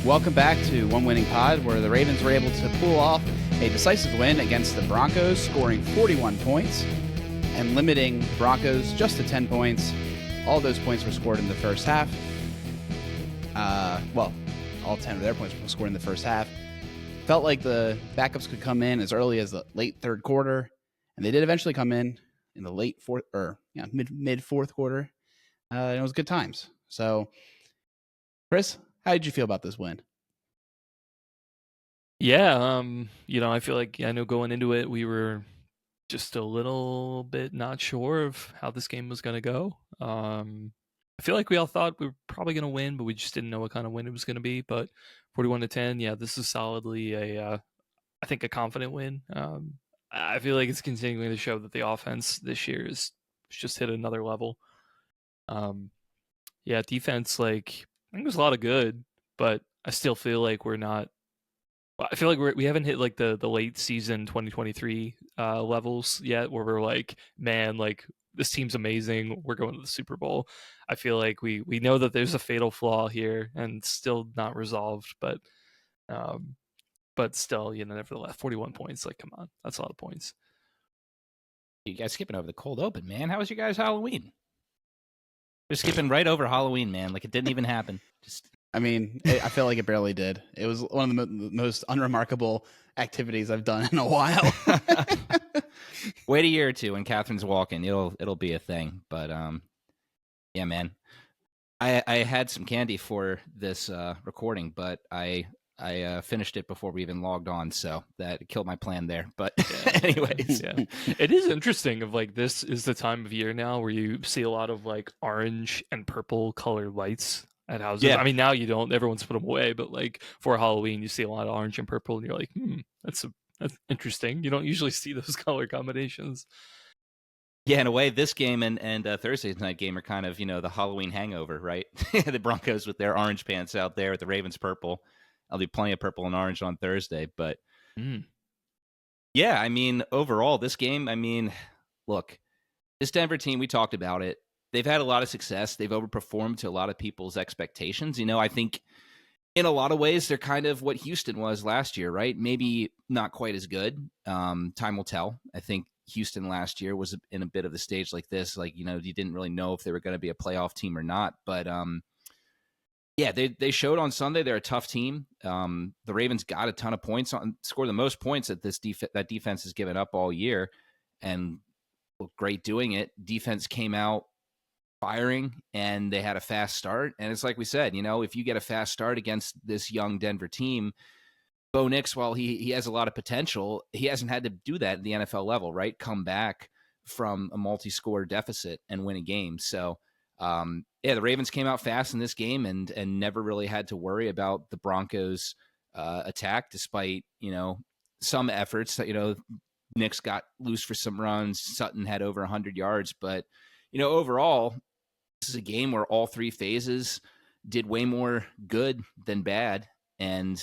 Welcome back to One Winning Pod, where the Ravens were able to pull off a decisive win against the Broncos, scoring 41 points and limiting Broncos just to 10 points. All those points were scored in the first half. All 10 of their points were scored in the first half. Felt like the backups could come in as early as the late third quarter, and they did eventually come in the late fourth or mid fourth quarter. And it was good times. So, Chris, how did you feel about this win? Yeah, I feel like I know going into it, we were just a little bit not sure of how this game was going to go. I feel like we all thought we were probably going to win, but we just didn't know what kind of win it was going to be. But 41-10, yeah, this is solidly I think a confident win. I feel like it's continuing to show that the offense this year is just hit another level. Yeah, defense, I think there's a lot of good, but I still feel like we're not. I feel like we haven't hit like the late season 2023 levels yet, where we're like, man, like this team's amazing. We're going to the Super Bowl. I feel like we know that there's a fatal flaw here and still not resolved, but still, nevertheless, 41 points. Like, come on, that's a lot of points. You guys skipping over the cold open, man. How was your guys' Halloween? We're skipping right over Halloween, man. Like it didn't even happen. I feel like it barely did. It was one of the most unremarkable activities I've done in a while. Wait a year or two when Catherine's walking, it'll be a thing. But yeah, man. I had some candy for this recording, but I finished it before we even logged on, so that killed my plan there. But anyways, yeah, it is interesting. Of like, this is the time of year now where you see a lot of like orange and purple colored lights at houses. Yeah. I mean, now you don't. Everyone's put them away, but like for Halloween, you see a lot of orange and purple, and you're like, that's interesting. You don't usually see those color combinations. Yeah, in a way, this game and Thursday's night game are kind of the Halloween hangover, right? The Broncos with their orange pants out there, with the Ravens purple. I'll be plenty of purple and orange on Thursday, but yeah, I mean, overall, this game, look, this Denver team, we talked about it. They've had a lot of success. They've overperformed to a lot of people's expectations. I think in a lot of ways, they're kind of what Houston was last year, right? Maybe not quite as good. Time will tell. I think Houston last year was in a bit of a stage like this. Like, you didn't really know if they were going to be a playoff team or not. But yeah, they showed on Sunday they're a tough team. The Ravens got a ton of points, scored the most points that that defense has given up all year, and looked great doing it. Defense came out firing, and they had a fast start. And it's like we said, if you get a fast start against this young Denver team, Bo Nix, while he has a lot of potential, he hasn't had to do that at the NFL level, right? Come back from a multi-score deficit and win a game. So, yeah, the Ravens came out fast in this game and never really had to worry about the Broncos' attack, despite, some efforts that, Nix got loose for some runs. Sutton had over 100 yards. But, overall, this is a game where all three phases did way more good than bad. And,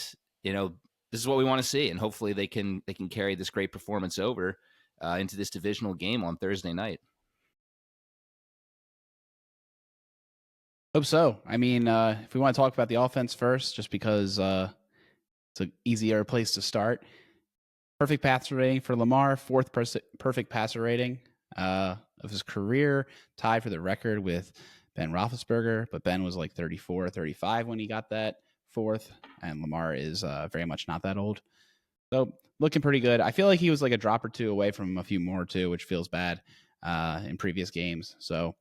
this is what we want to see. And hopefully they can carry this great performance over into this divisional game on Thursday night. Hope so. I mean, if we want to talk about the offense first, just because it's an easier place to start. Perfect passer rating for Lamar, fourth perfect passer rating of his career, tied for the record with Ben Roethlisberger, but Ben was like 34 or 35 when he got that fourth, and Lamar is very much not that old. So looking pretty good. I feel like he was like a drop or two away from a few more too, which feels bad in previous games. So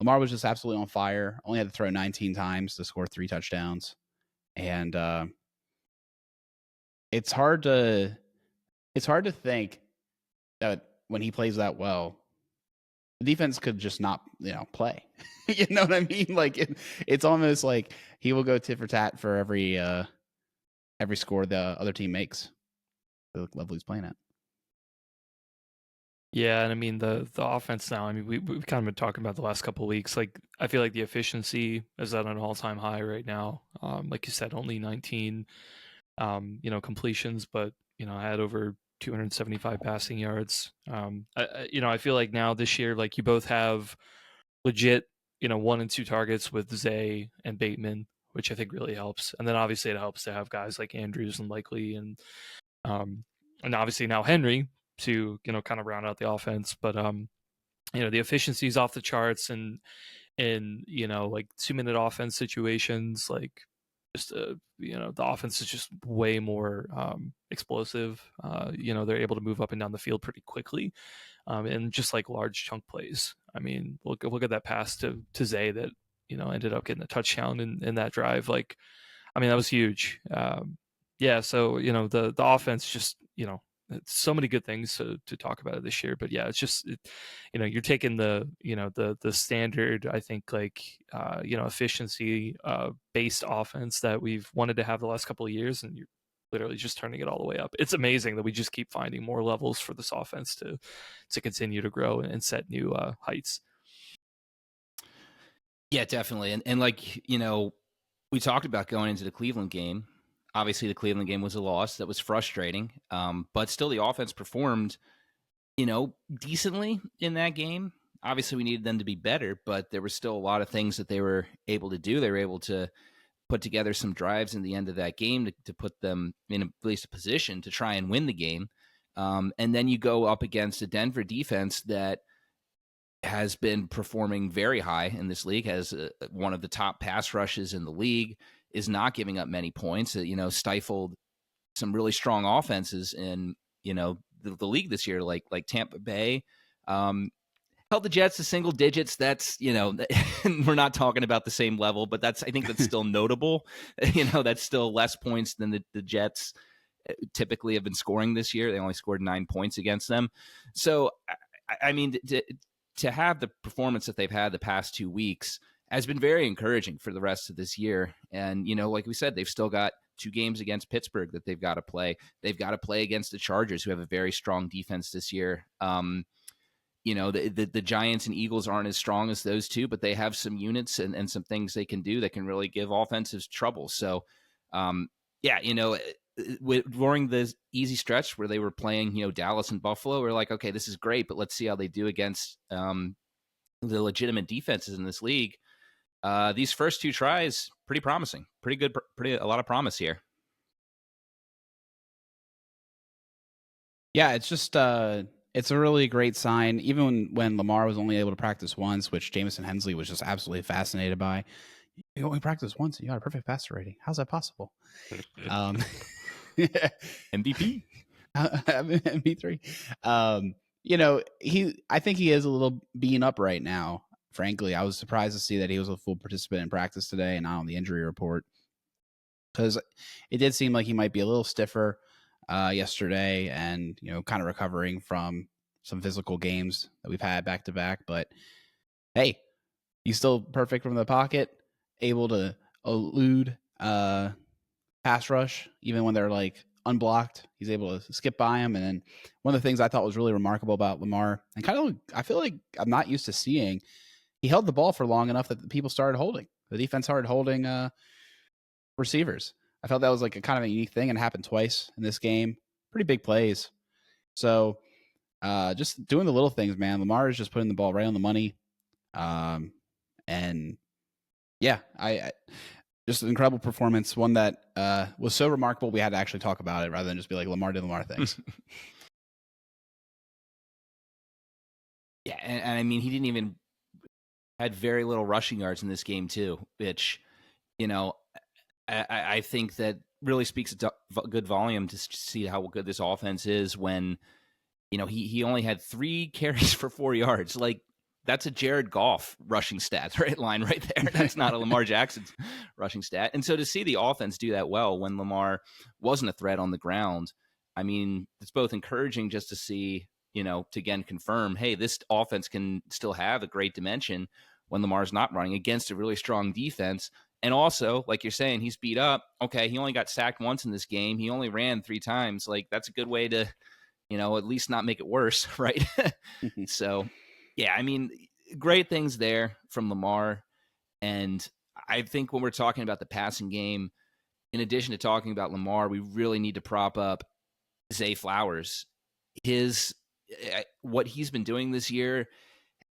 Lamar was just absolutely on fire. Only had to throw 19 times to score 3 touchdowns. And it's hard to think that when he plays that well, the defense could just not, play. You know what I mean? Like it's almost like he will go tit for tat for every score the other team makes. The level he's playing at. Yeah, and I mean the offense now. I mean we've kind of been talking about the last couple of weeks. Like I feel like the efficiency is at an all-time high right now. Like you said, only 19, completions, but I had over 275 passing yards. I feel like now this year, like you both have legit, 1 and 2 targets with Zay and Bateman, which I think really helps. And then obviously it helps to have guys like Andrews and Likely and obviously now Henry to, kind of round out the offense. But the efficiency is off the charts, and like 2-minute offense situations, like just the offense is just way more explosive. They're able to move up and down the field pretty quickly, and just like large chunk plays. I mean, look at that pass to Zay that ended up getting a touchdown in that drive. Like, I mean, that was huge. Yeah, so the offense just so many good things to talk about it this year. But yeah, it's just you're taking the the standard, I think, like efficiency based offense that we've wanted to have the last couple of years, and you're literally just turning it all the way up. It's amazing that we just keep finding more levels for this offense to continue to grow and set new heights. Yeah, definitely. And like, we talked about going into the Cleveland game. Obviously, the Cleveland game was a loss. That was frustrating. But still, the offense performed, decently in that game. Obviously, we needed them to be better, but there were still a lot of things that they were able to do. They were able to put together some drives in the end of that game to put them in at least a position to try and win the game. And then you go up against a Denver defense that has been performing very high in this league, has one of the top pass rushes in the league, is not giving up many points, stifled some really strong offenses in, the league this year, like Tampa Bay, held the Jets to single digits. That's, we're not talking about the same level, but I think that's still notable. That's still less points than the Jets typically have been scoring this year. They only scored 9 points against them. So, I mean, to have the performance that they've had the past 2 weeks has been very encouraging for the rest of this year. And, like we said, they've still got 2 games against Pittsburgh that they've got to play. They've got to play against the Chargers, who have a very strong defense this year. The Giants and Eagles aren't as strong as those two, but they have some units and some things they can do that can really give offenses trouble. So, during the easy stretch where they were playing, Dallas and Buffalo, we're like, okay, this is great, but let's see how they do against the legitimate defenses in this league. These first 2 tries, pretty promising, pretty good, a lot of promise here. Yeah, it's just it's a really great sign. Even when Lamar was only able to practice once, which Jamison Hensley was just absolutely fascinated by. You only practice once, and you got a perfect passer rating. How's that possible? MVP. MP3. I think he is a little beaten up right now. Frankly, I was surprised to see that he was a full participant in practice today and not on the injury report, because it did seem like he might be a little stiffer yesterday, and kind of recovering from some physical games that we've had back to back. But hey, he's still perfect from the pocket, able to elude pass rush even when they're like unblocked. He's able to skip by him. And then one of the things I thought was really remarkable about Lamar, and kind of I feel like I'm not used to seeing, he held the ball for long enough that the people started holding. The defense started holding receivers. I felt that was like a kind of a unique thing, and it happened twice in this game. Pretty big plays. So just doing the little things, man. Lamar is just putting the ball right on the money. And yeah, I just an incredible performance. One that was so remarkable we had to actually talk about it rather than just be like Lamar did Lamar things. Yeah, and I mean, he didn't even had very little rushing yards in this game too, which, I think that really speaks a good volume to see how good this offense is when, he only had 3 carries for 4 yards. Like, that's a Jared Goff rushing stat line right there. That's not a Lamar Jackson rushing stat. And so to see the offense do that well when Lamar wasn't a threat on the ground, I mean, it's both encouraging just to see, to again confirm, hey, this offense can still have a great dimension when Lamar's not running against a really strong defense. And also, like you're saying, he's beat up. Okay, he only got sacked once in this game. He only ran 3 times. Like, that's a good way to, at least not make it worse, right? So, yeah, I mean, great things there from Lamar. And I think when we're talking about the passing game, in addition to talking about Lamar, we really need to prop up Zay Flowers. What he's been doing this year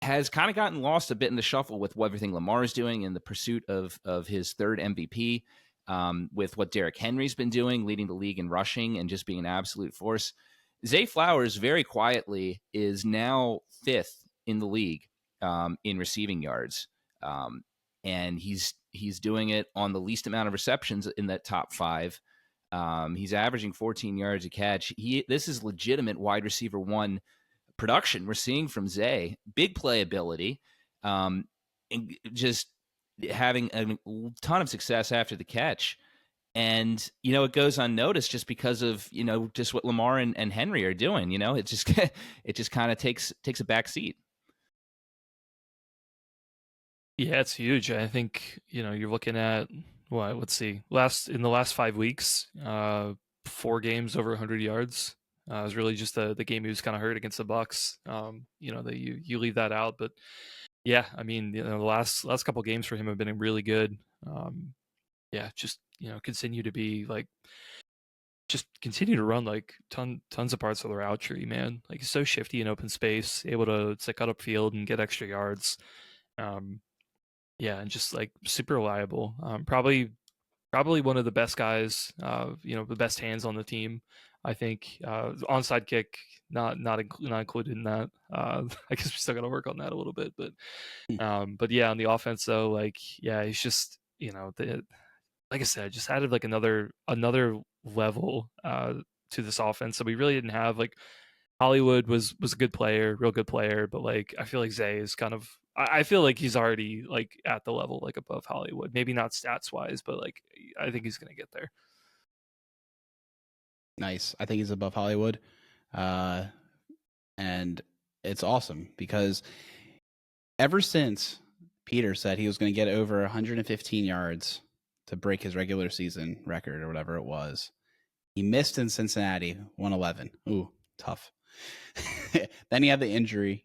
has kind of gotten lost a bit in the shuffle with everything Lamar is doing in the pursuit of his third MVP, with what Derrick Henry's been doing, leading the league in rushing and just being an absolute force. Zay Flowers, very quietly, is now 5th in the league in receiving yards. And he's doing it on the least amount of receptions in that top 5. He's averaging 14 yards a catch. This is legitimate wide receiver 1 production we're seeing from Zay. Big playability, and just having a ton of success after the catch. And, it goes unnoticed just because of, just what Lamar and Henry are doing. It just kind of takes a back seat. Yeah, it's huge. I think, you're looking at let's see. In the last 5 weeks, 4 games over 100 yards. It was really just the game he was kind of hurt against the Bucks. That you leave that out, but yeah, I mean, the last couple games for him have been really good. Yeah, just continue to be like, just continue to run like tons of parts of the route tree, man. Like, he's so shifty in open space, able to cut up field and get extra yards. Yeah, and just like super reliable. Probably one of the best guys. The best hands on the team. I think onside kick not included in that. I guess we still got to work on that a little bit, but yeah, on the offense though, like, yeah, he's just like I said, just added like another level to this offense. So we really didn't have, like, Hollywood was a good player, real good player, but like I feel like Zay is kind of, I feel like he's already like at the level like above Hollywood. Maybe not stats wise, but like I think he's gonna get there. Nice. I think he's above Hollywood. And it's awesome because ever since Peter said he was going to get over 115 yards to break his regular season record or whatever it was, he missed in Cincinnati, 111. Ooh, tough. Then he had the injury.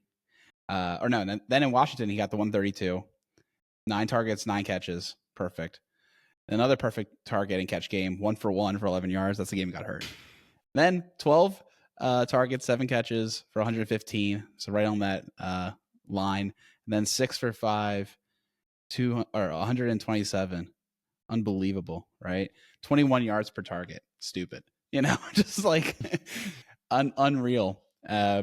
Then in Washington, he got the 132. 9 targets, 9 catches. Perfect. Another perfect target and catch game, 1 for 1 for 11 yards. That's the game he got hurt. Then 12 targets, 7 catches for 115. So right on that line. And then 6 for 5, 127. Unbelievable, right? 21 yards per target. Stupid. Just like unreal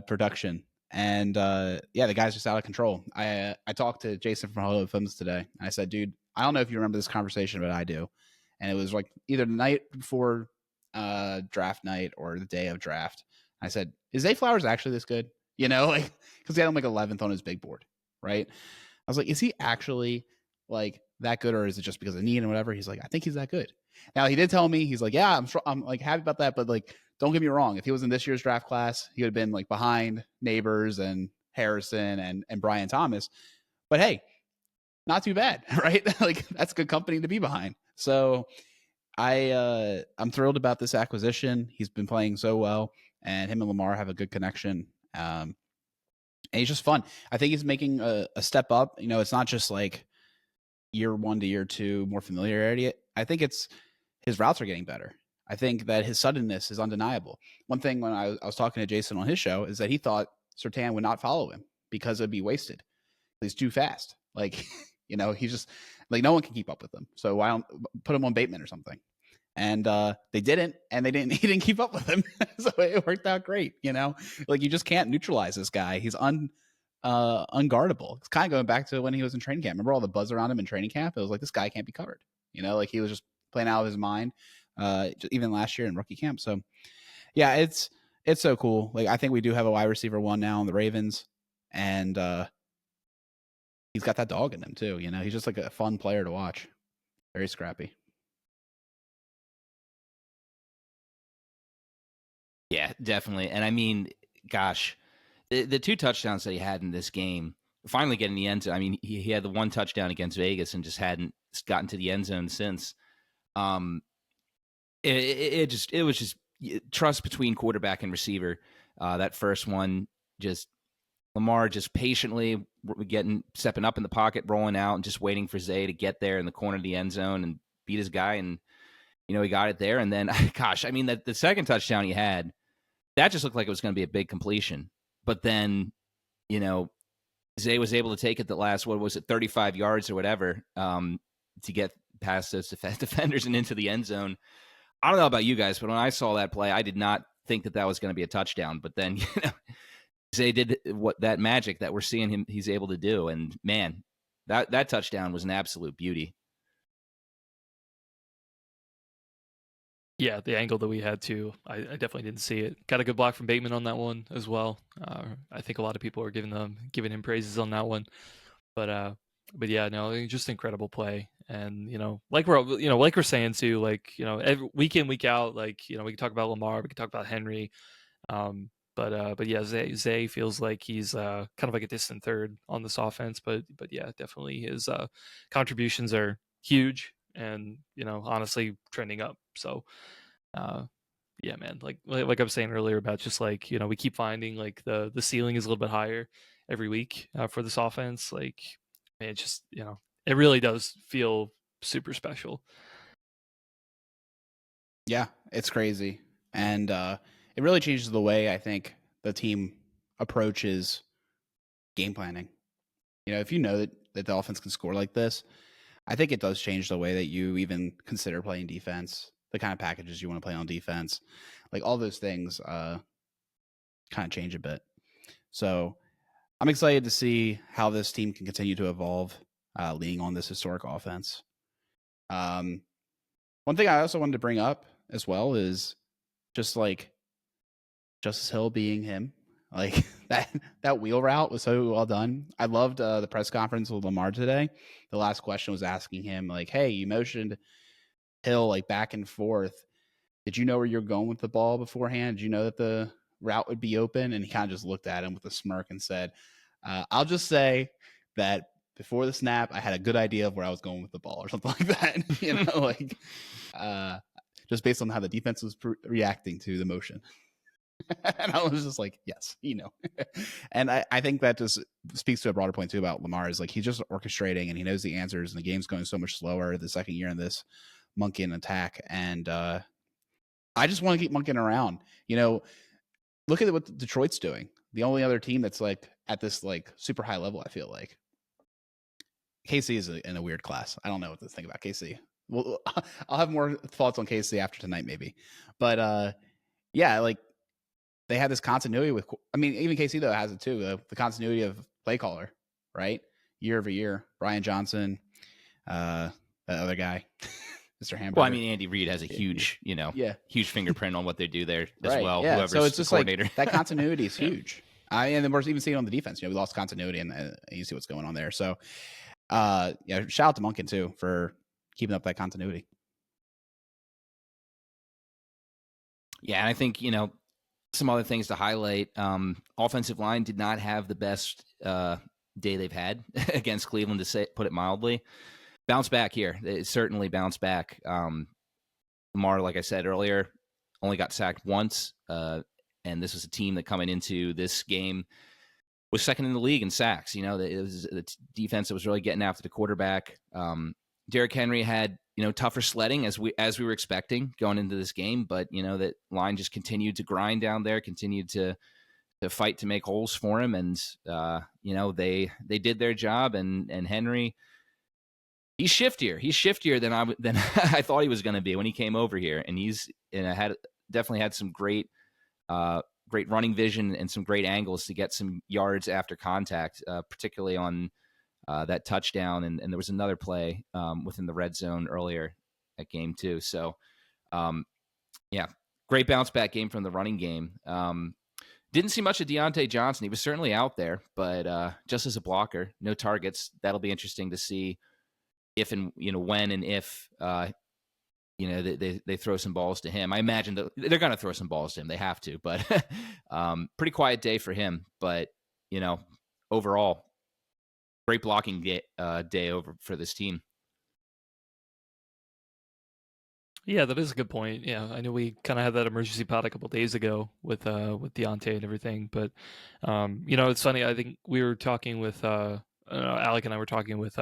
production. And the guy's just out of control. I talked to Jason from Hollywood Films today. I said, dude, I don't know if you remember this conversation, but I do. And it was like either the night before draft night or the day of draft. I said, is Zay Flowers actually this good? Like, because he had him like 11th on his big board, right? I was like, is he actually like that good, or is it just because of need and whatever? He's like, I think he's that good. Now he did tell me, he's like, yeah, I'm like happy about that, but like, don't get me wrong. If he was in this year's draft class, he would have been like behind Neighbors and Harrison and Brian Thomas. But hey, not too bad, right? Like, that's good company to be behind. So I'm thrilled about this acquisition. He's been playing so well, and him and Lamar have a good connection. And he's just fun. I think he's making a step up. It's not just like year 1 to year 2, more familiarity. I think it's his routes are getting better. I think that his suddenness is undeniable. One thing when I was talking to Jason on his show is that he thought Surtain would not follow him because it'd be wasted. He's too fast. Like, he's just like, no one can keep up with him. So why don't put him on Bateman or something? And they didn't, and he didn't keep up with him. So it worked out great. Like, you just can't neutralize this guy. He's unguardable. It's kind of going back to when he was in training camp. Remember all the buzz around him in training camp? It was like, this guy can't be covered. Like, he was just playing out of his mind. Even last year in rookie camp. So yeah, it's so cool. Like, I think we do have a wide receiver 1 now in the Ravens, and he's got that dog in him too. He's just like a fun player to watch. Very scrappy. Yeah, definitely. And I mean, gosh, the 2 touchdowns that he had in this game, finally getting the end zone. I mean, he had the 1 touchdown against Vegas and just hadn't gotten to the end zone since. It was just trust between quarterback and receiver. That first one, just Lamar just patiently stepping up in the pocket, rolling out, and just waiting for Zay to get there in the corner of the end zone and beat his guy. And he got it there. And then, gosh, I mean, the second touchdown he had, that just looked like it was going to be a big completion. But then, Zay was able to take it the last, 35 yards or whatever, to get past those defenders and into the end zone. I don't know about you guys, but when I saw that play, I did not think that was going to be a touchdown. But then, Zay did that magic that we're seeing he's able to do. And man, that touchdown was an absolute beauty. Yeah, the angle that we had too, I definitely didn't see it. Got a good block from Bateman on that one as well. I think a lot of people are giving him praises on that one. But yeah, no, just incredible play. And like we're saying too, every week in, week out, we can talk about Lamar, we can talk about Henry. But yeah, Zay feels like he's kind of like a distant third on this offense. But yeah, definitely his contributions are huge, and honestly trending up. So yeah, man, like I was saying earlier about just we keep finding the ceiling is a little bit higher every week for this offense. Man, it just it really does feel super special. Yeah, it's crazy. And it really changes the way I think the team approaches game planning. If you know that the offense can score like this, I think it does change the way that you even consider playing defense, the kind of packages you want to play on defense. All those things kind of change a bit. So I'm excited to see how this team can continue to evolve, leaning on this historic offense. One thing I also wanted to bring up as well is just Justice Hill being him. That wheel route was so well done. I loved the press conference with Lamar today. The last question was asking him, hey, you motioned Hill back and forth. Did you know where you're going with the ball beforehand? Did you know that the route would be open? And he kind of just looked at him with a smirk and said, I'll just say that before the snap, I had a good idea of where I was going with the ball or something like that. Just based on how the defense was reacting to the motion. And I was just like, yes, and I think that just speaks to a broader point too about Lamar is he's just orchestrating and he knows the answers, and the game's going so much slower the second year in this Monken attack. And I just want to keep Monken around. Look at what Detroit's doing. The only other team that's at this super high level, I feel like. KC is in a weird class. I don't know what to think about KC. Well, I'll have more thoughts on KC after tonight, maybe. But yeah, they had this continuity with. I mean, even KC though has it too. The continuity of play caller, right? Year over year, Brian Johnson, that other guy, Mr. Hamburger. Well, I mean, Andy Reid has a huge, huge fingerprint on what they do there as well. Yeah. Whoever's so it's just coordinator. That continuity is huge. And then we're even seeing it on the defense. We lost continuity, and you see what's going on there. So, yeah, shout out to Monken too for keeping up that continuity. Yeah, and I think some other things to highlight. Offensive line did not have the best day they've had against Cleveland, to put it mildly. Bounce back here. It certainly bounced back. Lamar, like I said earlier, only got sacked once, and this was a team that coming into this game was second in the league in sacks. It was the defense that was really getting after the quarterback. Derrick Henry had tougher sledding as we were expecting going into this game, but that line just continued to grind down there, continued to fight to make holes for him, and they did their job. And Henry, he's shiftier than I thought he was going to be when he came over here, and he's definitely had some great running vision and some great angles to get some yards after contact, particularly on that touchdown, and there was another play within the red zone earlier that game too. So, yeah, great bounce back game from the running game. Didn't see much of Deontay Johnson. He was certainly out there, but just as a blocker, no targets. That'll be interesting to see if and when and if they throw some balls to him. I imagine that they're going to throw some balls to him. They have to, but pretty quiet day for him. But overall, great blocking day over for this team. Yeah, that is a good point. Yeah, I know we kind of had that emergency pod a couple days ago with Deontay and everything, but it's funny. I think we were talking with Alec and I were talking with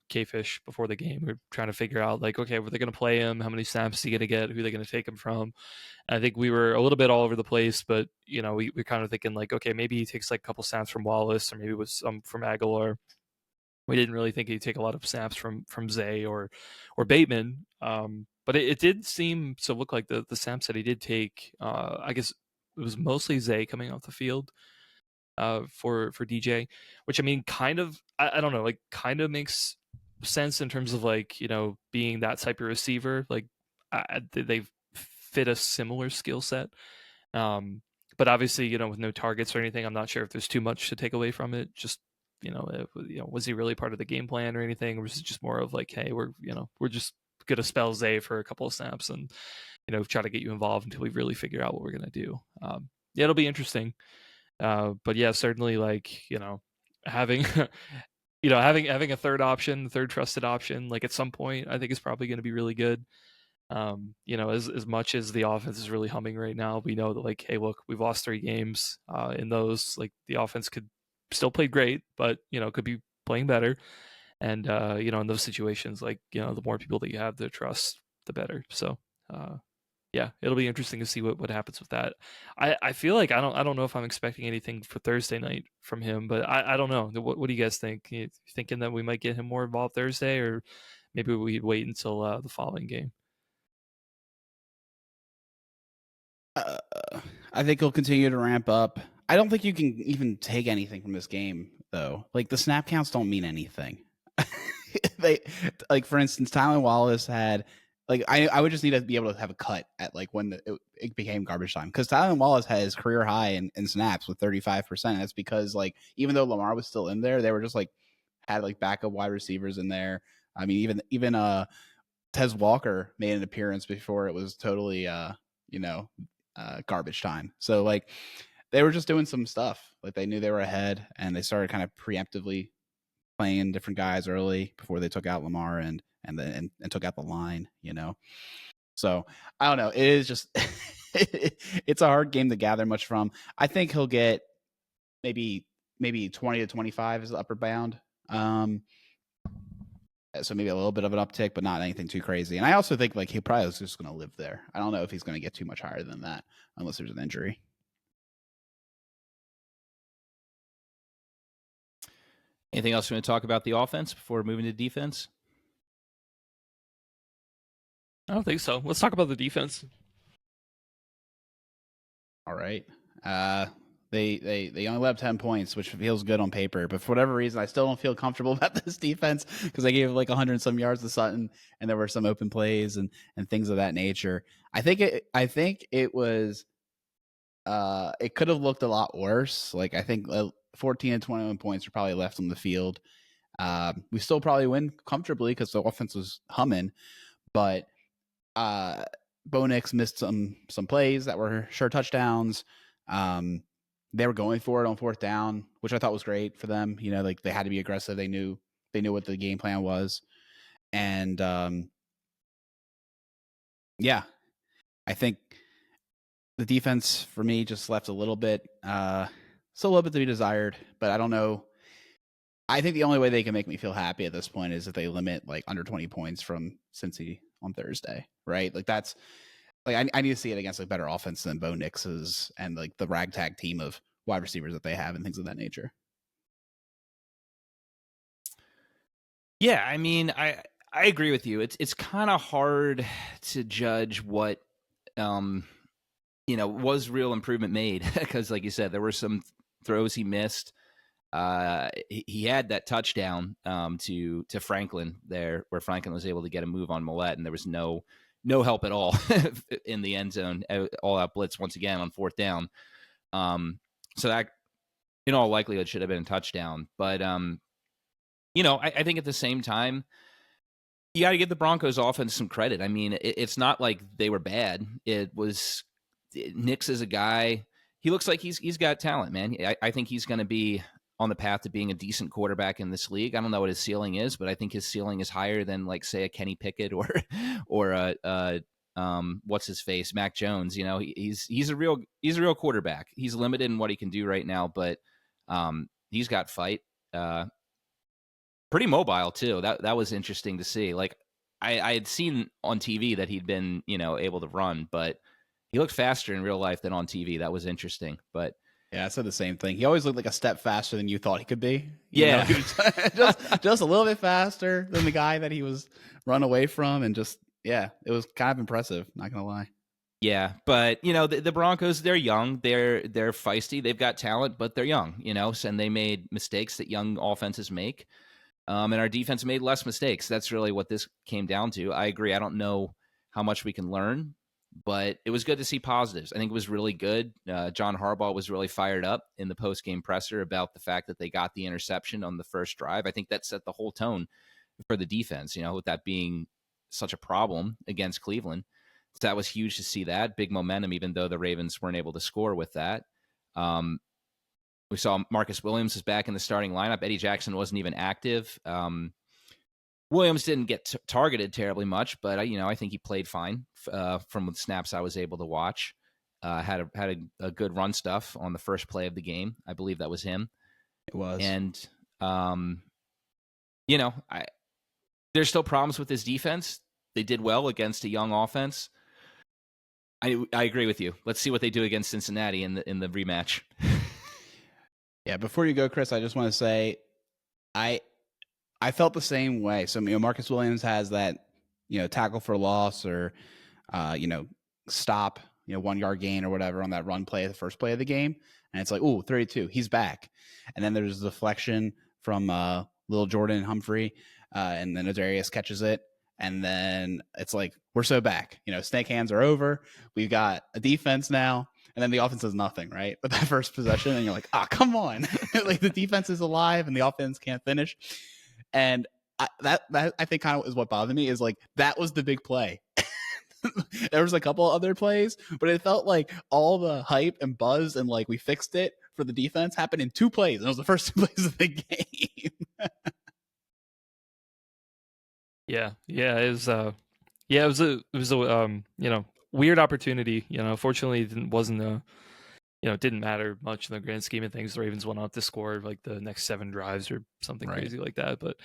K-Fish before the game. We are trying to figure out like, okay, were they going to play him? How many snaps is he going to get? Who are they going to take him from? And I think we were a little bit all over the place, but we're kind of thinking like, okay, maybe he takes like a couple snaps from Wallace, or maybe it was some from Aguilar. We didn't really think he'd take a lot of snaps from Zay or Bateman. But it did seem to look like the snaps that he did take. I guess it was mostly Zay coming off the field for DJ, which I mean, kind of, I don't know, like kind of makes sense in terms of like, being that type of receiver. Like they fit a similar skill set. But obviously, with no targets or anything, I'm not sure if there's too much to take away from it. Just, was he really part of the game plan or anything? Or was it just more of like, hey, we're just going to spell Zay for a couple of snaps and, try to get you involved until we really figure out what we're going to do. Yeah, it'll be interesting. But yeah, certainly like, having, having a third option, third trusted option, like at some point, I think is probably going to be really good. As much as the offense is really humming right now, we know that like, hey, look, we've lost 3 games. In those, like the offense could still play great, but could be playing better. And in those situations, like the more people that you have to trust, the better. So yeah, it'll be interesting to see what happens with that. I feel like I don't know if I'm expecting anything for Thursday night from him, but I don't know. What do you guys think? You thinking that we might get him more involved Thursday, or maybe we wait until the following game? I think he'll continue to ramp up. I don't think you can even take anything from this game, though. Like, the snap counts don't mean anything. They, like, for instance, Tylan Wallace had, like, I would just need to be able to have a cut at, like, when it became garbage time. Because Tylan Wallace had his career high in snaps with 35%. That's because, like, even though Lamar was still in there, they were just, like, had, like, backup wide receivers in there. I mean, even Tez Walker made an appearance before it was totally, garbage time. So like they were just doing some stuff. Like they knew they were ahead and they started kind of preemptively playing different guys early before they took out Lamar and took out the line, So I don't know. It is just it's a hard game to gather much from. I think he'll get maybe 20 to 25 is the upper bound. So maybe a little bit of an uptick, but not anything too crazy. And I also think like he probably is just going to live there. I don't know if he's going to get too much higher than that unless there's an injury. Anything else you want to talk about the offense before moving to defense? I don't think so. Let's talk about the defense. All right. They only left 10 points, which feels good on paper, but for whatever reason, I still don't feel comfortable about this defense because they gave like 100 some yards to Sutton, and there were some open plays and things of that nature. I think it was it could have looked a lot worse. Like I think 14 and 21 points are probably left on the field. We still probably win comfortably because the offense was humming, but Bo Nix missed some plays that were sure touchdowns. They were going for it on 4th down, which I thought was great for them. Like they had to be aggressive. They knew what the game plan was. And yeah, I think the defense for me just left a little bit, still a little bit to be desired, but I don't know. I think the only way they can make me feel happy at this point is if they limit like under 20 points from Cincy on Thursday, right? Like that's like I need to see it against like better offense than Bo Nix's and like the ragtag team of wide receivers that they have and things of that nature. Yeah, I mean, I agree with you. It's kind of hard to judge what was real improvement made because, like you said, there were some throws he missed. He had that touchdown to Franklin there, where Franklin was able to get a move on Millette, and there was no help at all in the end zone. All out blitz once again on 4th down. So that, in all likelihood, should have been a touchdown. But I think at the same time, you got to give the Broncos offense some credit. I mean, it's not like they were bad. It was Nix is a guy. He looks like he's got talent, man. I think he's going to be on the path to being a decent quarterback in this league. I don't know what his ceiling is, but I think his ceiling is higher than like say a Kenny Pickett or a what's his face, Mac Jones. He's a real quarterback. He's limited in what he can do right now, but he's got fight. pretty mobile too. That was interesting to see. Like I had seen on TV that he'd been, able to run, but he looked faster in real life than on TV. That was interesting. But Yeah, I said the same thing. He always looked like a step faster than you thought he could be. Yeah. He was just a little bit faster than the guy that he was run away from, and it was kind of impressive. Not gonna lie. Yeah, but the Broncos, they're young, they're feisty, they've got talent, but they're young, and they made mistakes that young offenses make. And our defense made less mistakes. That's really what this came down to. I agree. I don't know how much we can learn, but it was good to see positives. I think it was really good. John Harbaugh was really fired up in the post-game presser about the fact that they got the interception on the first drive. I think that set the whole tone for the defense, with that being such a problem against Cleveland. So that was huge to see that. Big momentum, even though the Ravens weren't able to score with that. We saw Marcus Williams is back in the starting lineup. Eddie Jackson wasn't even active. Williams didn't get targeted terribly much, but I think he played fine from the snaps I was able to watch. Had a good run stuff on the first play of the game. I believe that was him. It was. And there's still problems with his defense. They did well against a young offense. I agree with you. Let's see what they do against Cincinnati in the rematch. Yeah, before you go, Chris, I just want to say I felt the same way. So, Marcus Williams has that, tackle for loss or, stop, 1 yard gain or whatever on that run play, the first play of the game. And it's like, 32, he's back. And then there's a deflection from Lil Jordan Humphrey. And then Adarius catches it. And then it's like, we're so back. Snake hands are over. We've got a defense now. And then the offense does nothing, right? But that first possession, and you're like, come on. Like the defense is alive and the offense can't finish. And that I think kind of is what bothered me is like, that was the big play. There was a couple other plays, but it felt like all the hype and buzz and like we fixed it for the defense happened in 2 plays. And it was the first 2 plays of the game. Yeah, it was a weird opportunity. Fortunately, it didn't matter much in the grand scheme of things. The Ravens went on to score like the next 7 drives or something crazy like that. But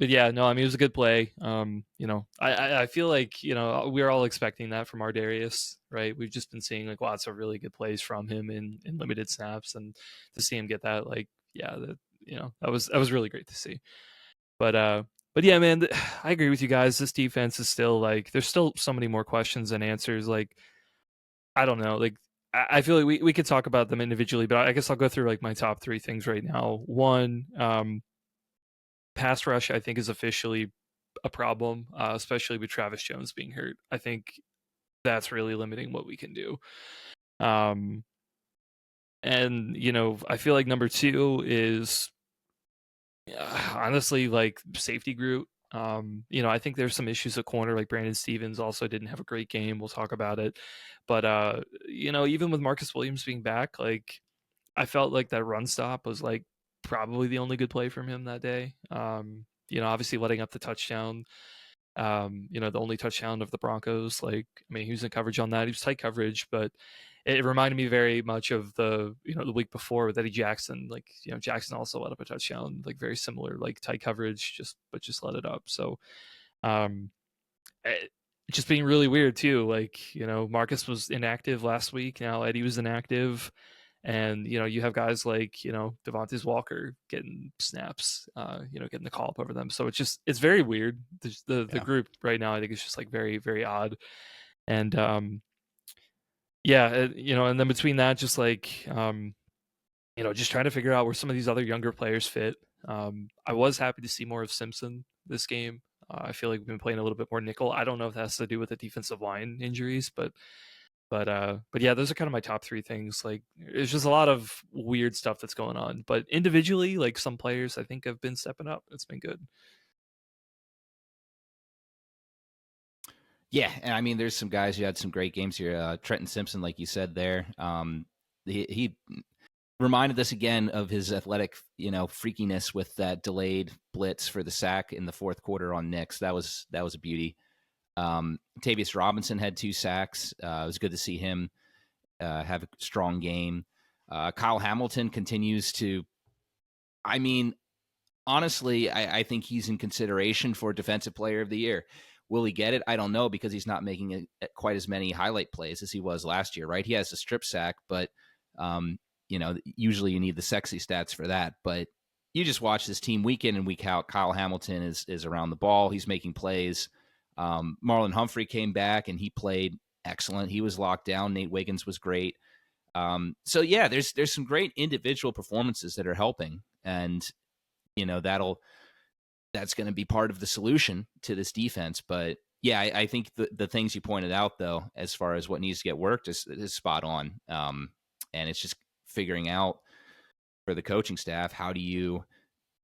yeah, no, I mean it was a good play. I feel like we're all expecting that from Ardarius, right? We've just been seeing like lots of really good plays from him in limited snaps, and to see him get that, like, yeah, that was really great to see. But yeah, man, I agree with you guys. This defense is still like, there's still so many more questions than answers. Like, I don't know. Like, I feel like we could talk about them individually, but I guess I'll go through like my top 3 things right now. One, pass rush, I think, is officially a problem, especially with Travis Jones being hurt. I think that's really limiting what we can do. And, I feel like number 2 is honestly like safety group. I think there's some issues at corner, like Brandon Stevens also didn't have a great game. We'll talk about it. But even with Marcus Williams being back, like I felt like that run stop was like probably the only good play from him that day. Obviously letting up the touchdown. The only touchdown of the Broncos. Like, I mean, he was in coverage on that. He was tight coverage, but it reminded me very much of the week before with Eddie Jackson. Like, Jackson also let up a touchdown, like very similar, like tight coverage, just let it up. So, just being really weird too. Like, Marcus was inactive last week. Now Eddie was inactive. And, you have guys like, Devontae Walker getting snaps, getting the call up over them. So it's very weird. The group right now, I think, is just like very, very odd. And, and then between that, just like, just trying to figure out where some of these other younger players fit. I was happy to see more of Simpson this game. I feel like we've been playing a little bit more nickel. I don't know if that has to do with the defensive line injuries, but yeah, those are kind of my top 3 things. Like, it's just a lot of weird stuff that's going on. But individually, like some players I think have been stepping up. It's been good. Yeah, and I mean, there's some guys who had some great games here. Trenton Simpson, like you said there, he reminded us again of his athletic, freakiness with that delayed blitz for the sack in the 4th quarter on Knicks. That was a beauty. Tavius Robinson had 2 sacks. It was good to see him have a strong game. Kyle Hamilton continues to, I mean, honestly, I think he's in consideration for Defensive Player of the Year. Will he get it? I don't know, because he's not making quite as many highlight plays as he was last year, right? He has a strip sack, but usually you need the sexy stats for that. But you just watch this team week in and week out. Kyle Hamilton is around the ball. He's making plays. Marlon Humphrey came back and he played excellent. He was locked down. Nate Wiggins was great. So yeah, there's some great individual performances that are helping, and that's going to be part of the solution to this defense. But yeah, I think the things you pointed out, though, as far as what needs to get worked is spot on. And it's just figuring out for the coaching staff, how do you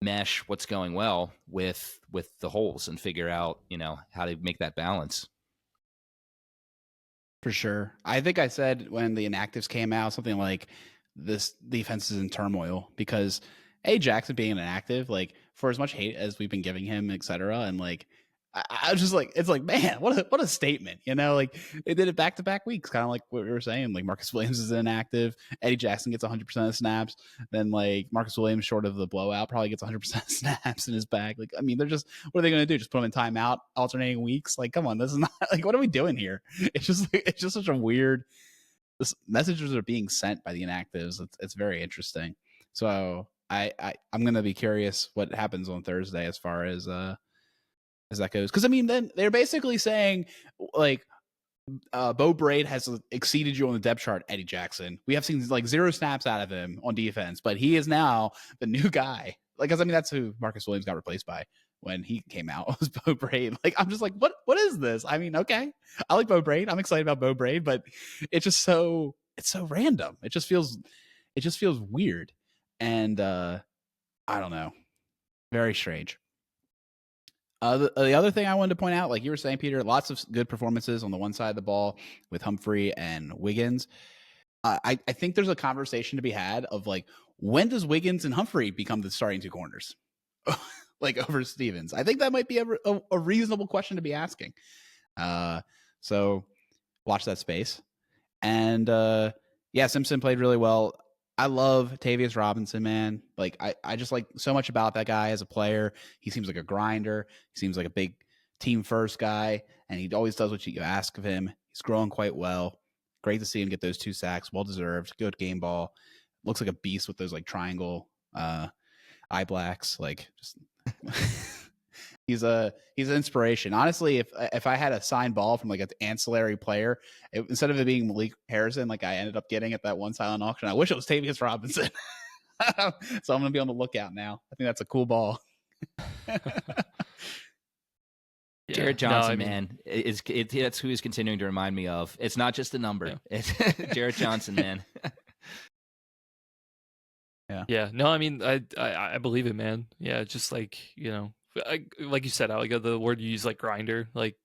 mesh what's going well with the holes and figure out, how to make that balance. For sure. I think I said when the inactives came out, something like this defense is in turmoil because Jackson being inactive, like for as much hate as we've been giving him, et cetera. And like, I was just like, it's like, man, what a statement, like they did it back-to-back weeks, kind of like what we were saying, like Marcus Williams is inactive, Eddie Jackson gets 100% of snaps, then like Marcus Williams, short of the blowout, probably gets 100% of snaps in his bag. Like, I mean, they're just, what are they going to do? Just put him in timeout, alternating weeks? Like, come on, this is not, like, what are we doing here? It's just such a weird, messages are being sent by the inactives. It's very interesting. So I'm going to be curious what happens on Thursday as far as that goes. Because I mean, then they're basically saying like Bo Braid has exceeded you on the depth chart, Eddie Jackson. We have seen like 0 snaps out of him on defense, but he is now the new guy. Like, because I mean, that's who Marcus Williams got replaced by when he came out, was Bo Braid. Like, I'm just like, what is this? I mean, okay, I like Bo Braid. I'm excited about Bo Braid, but it's just so random. It just feels weird, and I don't know, very strange. The other thing I wanted to point out, like you were saying, Peter, lots of good performances on the one side of the ball with Humphrey and Wiggins. I think there's a conversation to be had of like, when does Wiggins and Humphrey become the starting two corners, like over Stevens? I think that might be a reasonable question to be asking. So watch that space. And Simpson played really well. I love Tavius Robinson, man. Like, I just like so much about that guy as a player. He seems like a grinder. He seems like a big team first guy, and he always does what you ask of him. He's growing quite well. Great to see him get those 2 sacks. Well deserved. Good game ball. Looks like a beast with those like triangle eye blacks. Like, just he's an inspiration. Honestly, if I had a signed ball from like an ancillary player, instead of it being Malik Harrison, like I ended up getting at that one silent auction, I wish it was Tavius Robinson. So I'm gonna be on the lookout now. I think that's a cool ball. Jared Johnson, man, that's who he's continuing to remind me of. It's not just a number. Yeah. It's Jared Johnson, man. Yeah. No, I mean, I believe it, man. Yeah, just like, like you said, I like the word you use, like grinder. Like,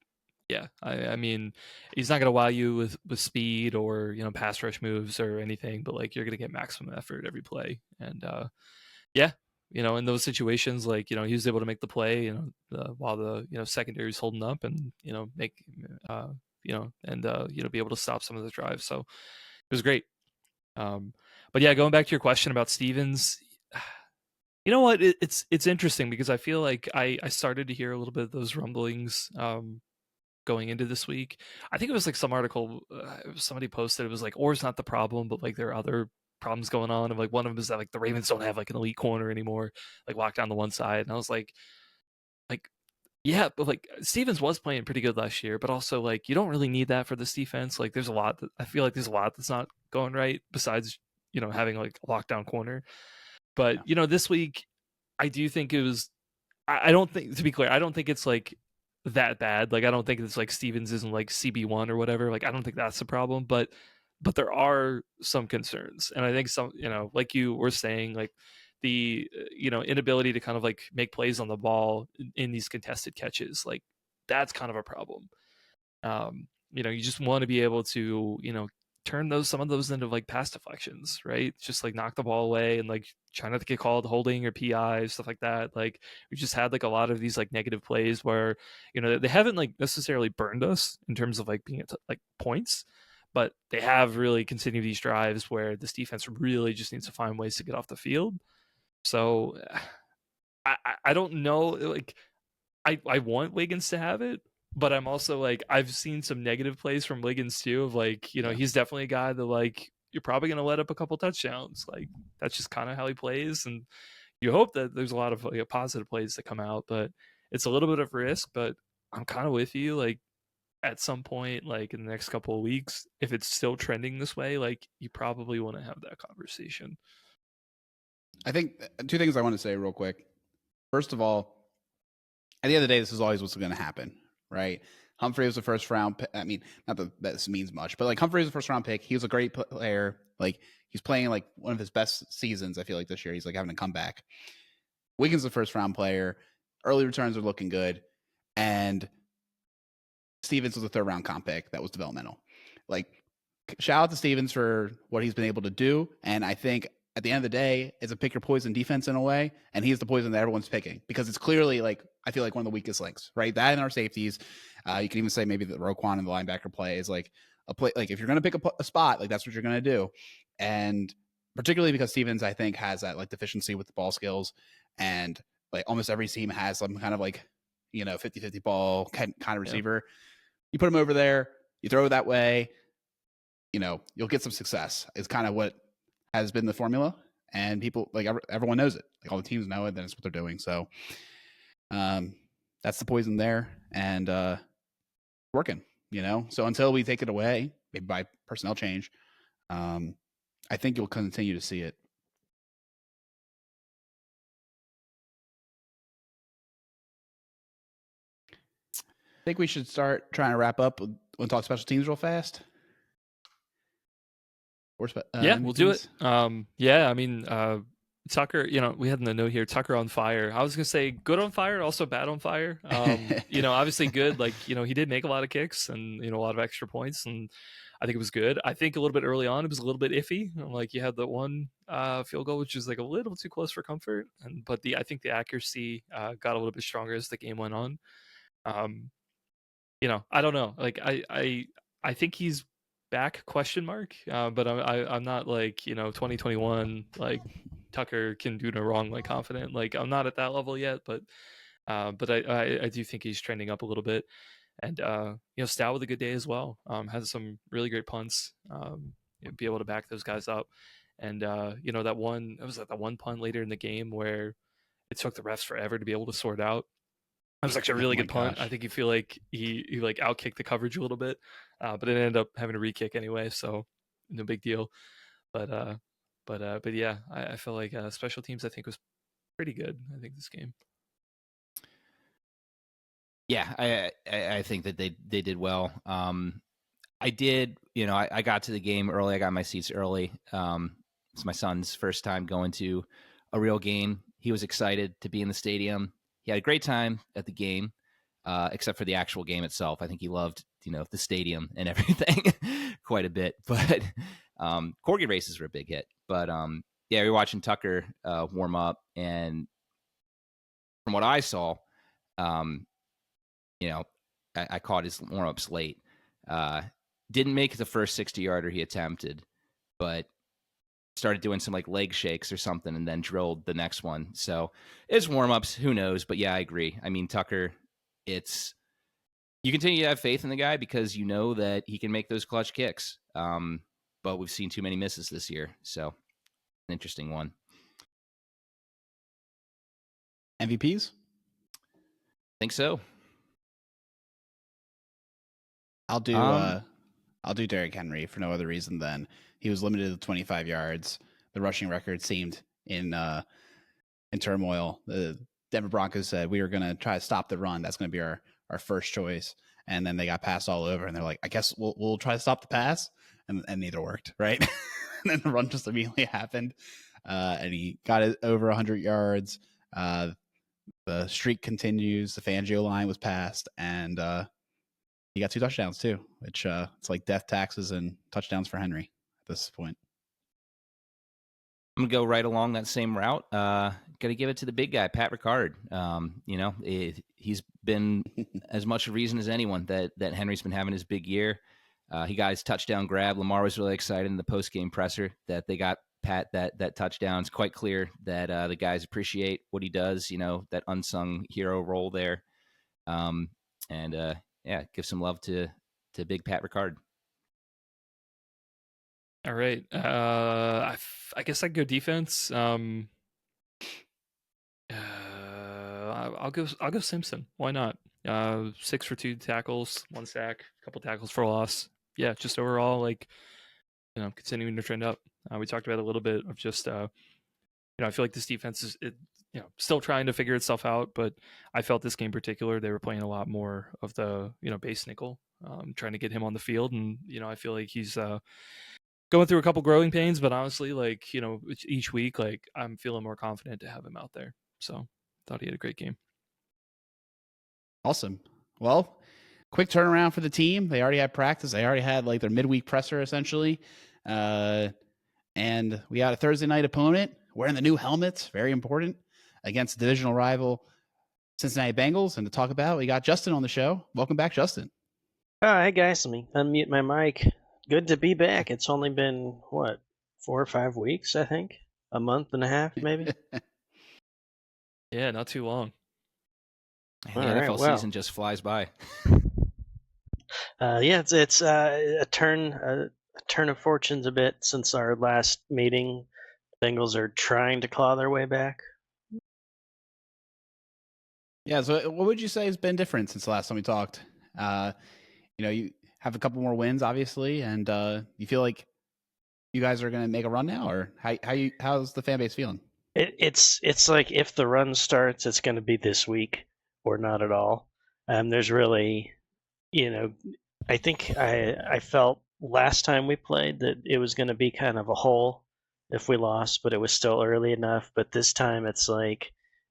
yeah, I mean, he's not gonna wow you with speed or pass rush moves or anything, but like you're gonna get maximum effort every play. And in those situations, like he was able to make the play, while the secondary is holding up, and make be able to stop some of the drives. So it was great. But yeah, going back to your question about Stevens, you know what? It's interesting because I feel like I started to hear a little bit of those rumblings going into this week. I think it was like some article somebody posted. It was like, Orr's not the problem, but like there are other problems going on. And like one of them is that like the Ravens don't have like an elite corner anymore, like locked down the one side. And I was like, yeah, but like Stevens was playing pretty good last year, but also like you don't really need that for this defense. Like there's a lot that I feel like there's a lot that's not going right besides having like a lockdown corner. But this week I do think it was. I don't think, to be clear, I don't think it's like that bad. Like I don't think it's like Stevens isn't like CB1 or whatever. Like I don't think that's the problem, but there are some concerns, and I think some like you were saying, like the inability to kind of like make plays on the ball in these contested catches, like that's kind of a problem. You just want to be able to turn some of those into like pass deflections, right? Just like knock the ball away and like try not to get called holding or PI, stuff like that. Like we just had like a lot of these like negative plays where they haven't like necessarily burned us in terms of like being at like points, but they have really continued these drives where this defense really just needs to find ways to get off the field. So I don't know. Like, I want Wiggins to have it, but I'm also like, I've seen some negative plays from Wiggins too. Of like, he's definitely a guy that like you're probably gonna let up a couple touchdowns. Like that's just kind of how he plays, and you hope that there's a lot of like, positive plays that come out, but it's a little bit of risk. But I'm kind of with you. Like at some point, like in the next couple of weeks, if it's still trending this way, like you probably want to have that conversation. I think two things I want to say real quick. First of all, at the end of the day, this is always what's going to happen, right? Humphrey was the first round pick. I mean, not that this means much, but like Humphrey was the first round pick. He was a great player. Like he's playing like one of his best seasons. I feel like this year he's like having a comeback. Wiggins the first round player. Early returns are looking good, and Stevens was a third round comp pick that was developmental. Like shout out to Stevens for what he's been able to do, and I think at the end of the day, it's a pick your poison defense in a way, and he's the poison that everyone's picking because it's clearly like I feel like one of the weakest links, right? That and our safeties. You can even say maybe the Roquan and the linebacker play is like a play. Like if you're going to pick a spot, like that's what you're going to do, and particularly because Stevens, I think, has that like deficiency with the ball skills, and like almost every team has some kind of like 50-50 ball kind of receiver. You put him over there, you throw it that way, you'll get some success. It's kind of what has been the formula, and people like everyone knows it. Like all the teams know it, then it's what they're doing. So that's the poison there, and working. So until we take it away, maybe by personnel change, I think you'll continue to see it. I think we should start trying to wrap up. We'll talk special teams real fast. We'll do it. I mean, Tucker, we had in the note here, Tucker on fire. I was going to say good on fire, also bad on fire. Obviously good. Like, he did make a lot of kicks and, a lot of extra points. And I think it was good. I think a little bit early on, it was a little bit iffy. Like you had the one field goal, which is like a little too close for comfort. But I think the accuracy got a little bit stronger as the game went on. I don't know. Like I think he's back ? But I'm not like 2021 like Tucker can do no wrong like confident. Like I'm not at that level yet, but I do think he's trending up a little bit. And Stout with a good day as well. Has some really great punts. Be able to back those guys up. And that one punt later in the game where it took the refs forever to be able to sort out. That was actually a really good punt. I think you feel like he like outkicked the coverage a little bit, but it ended up having a re-kick anyway, so no big deal. But yeah, I feel like special teams I think was pretty good. I think this game. Yeah, I think that they did well. I did, I got to the game early. I got my seats early. It's my son's first time going to a real game. He was excited to be in the stadium. He had a great time at the game, except for the actual game itself. I think he loved, the stadium and everything quite a bit. But corgi races were a big hit. But we were watching Tucker warm up, and from what I saw, I caught his warm ups late. Didn't make the first 60-yarder he attempted, but started doing some like leg shakes or something and then drilled the next one. So it's warm-ups, who knows? But yeah, I agree. I mean, Tucker, you continue to have faith in the guy because you know that he can make those clutch kicks. But we've seen too many misses this year. So an interesting one. MVPs? I think so. I'll do Derrick Henry for no other reason than he was limited to 25 yards. The rushing record seemed in turmoil. The Denver Broncos said we were going to try to stop the run. That's going to be our first choice. And then they got passed all over, and they're like, I guess we'll try to stop the pass, and neither worked, right? And then the run just immediately happened, and he got it over 100 yards. The streak continues. The Fangio line was passed, and he got 2 touchdowns too, which it's like death, taxes, and touchdowns for Henry at this point. I'm going to go right along that same route. Got to give it to the big guy, Pat Ricard. He's been as much a reason as anyone that Henry's been having his big year. He got his touchdown grab. Lamar was really excited in the post-game presser that they got Pat that touchdown. It's quite clear that the guys appreciate what he does. That unsung hero role there. Give some love to Big Pat Ricard. All right. I guess I go defense. I'll go Simpson. Why not? 6 for 2 tackles, 1 sack, a couple tackles for loss. Yeah, just overall, continuing to trend up. We talked about a little bit of just, I feel like this defense is, still trying to figure itself out. But I felt this game in particular, they were playing a lot more of the, base nickel, trying to get him on the field. And, I feel like he's going through a couple growing pains. But honestly, each week, I'm feeling more confident to have him out there. So thought he had a great game. Awesome. Well, quick turnaround for the team. They already had practice. They already had their midweek presser essentially. And we had a Thursday night opponent wearing the new helmets. Very important against divisional rival Cincinnati Bengals. And to talk about, we got Justin on the show. Welcome back, Justin. Hey guys, let me unmute my mic. Good to be back. It's only been 4 or 5 weeks, I think. A month and a half, maybe. Yeah, not too long. The NFL season just flies by. It's a turn of fortunes a bit since our last meeting. Bengals are trying to claw their way back. Yeah, so what would you say has been different since the last time we talked? You have a couple more wins, obviously, and you feel like you guys are going to make a run now, or how's the fan base feeling? It's like if the run starts, it's going to be this week or not at all. There's really, I think I felt last time we played that it was going to be kind of a hole if we lost, but it was still early enough. But this time it's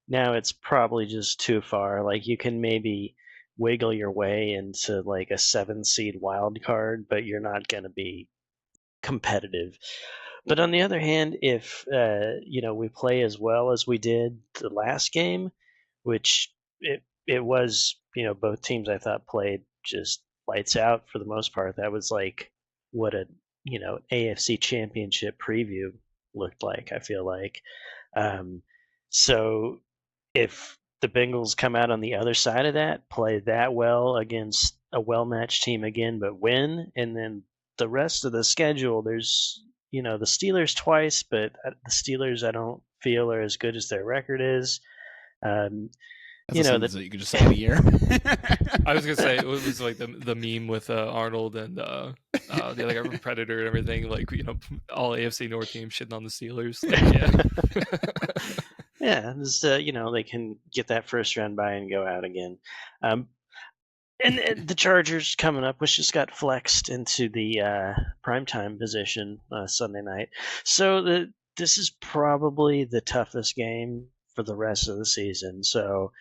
now it's probably just too far. You can maybe wiggle your way into a 7-seed wild card, but you're not going to be competitive. But on the other hand, if we play as well as we did the last game, which it was, both teams I thought played just lights out for the most part. That was what a AFC Championship preview looked like. I feel like, so if the Bengals come out on the other side of that, play that well against a well-matched team again, but win, and then the rest of the schedule, there's the Steelers twice, but the Steelers I don't feel are as good as their record is. That's that you could just say in a year. I was gonna say it was like the meme with Arnold and the other Predator and everything. All AFC North teams shitting on the Steelers. Yeah, just they can get that first round bye and go out again. And the Chargers coming up, which just got flexed into the primetime position Sunday night. So this is probably the toughest game for the rest of the season. So,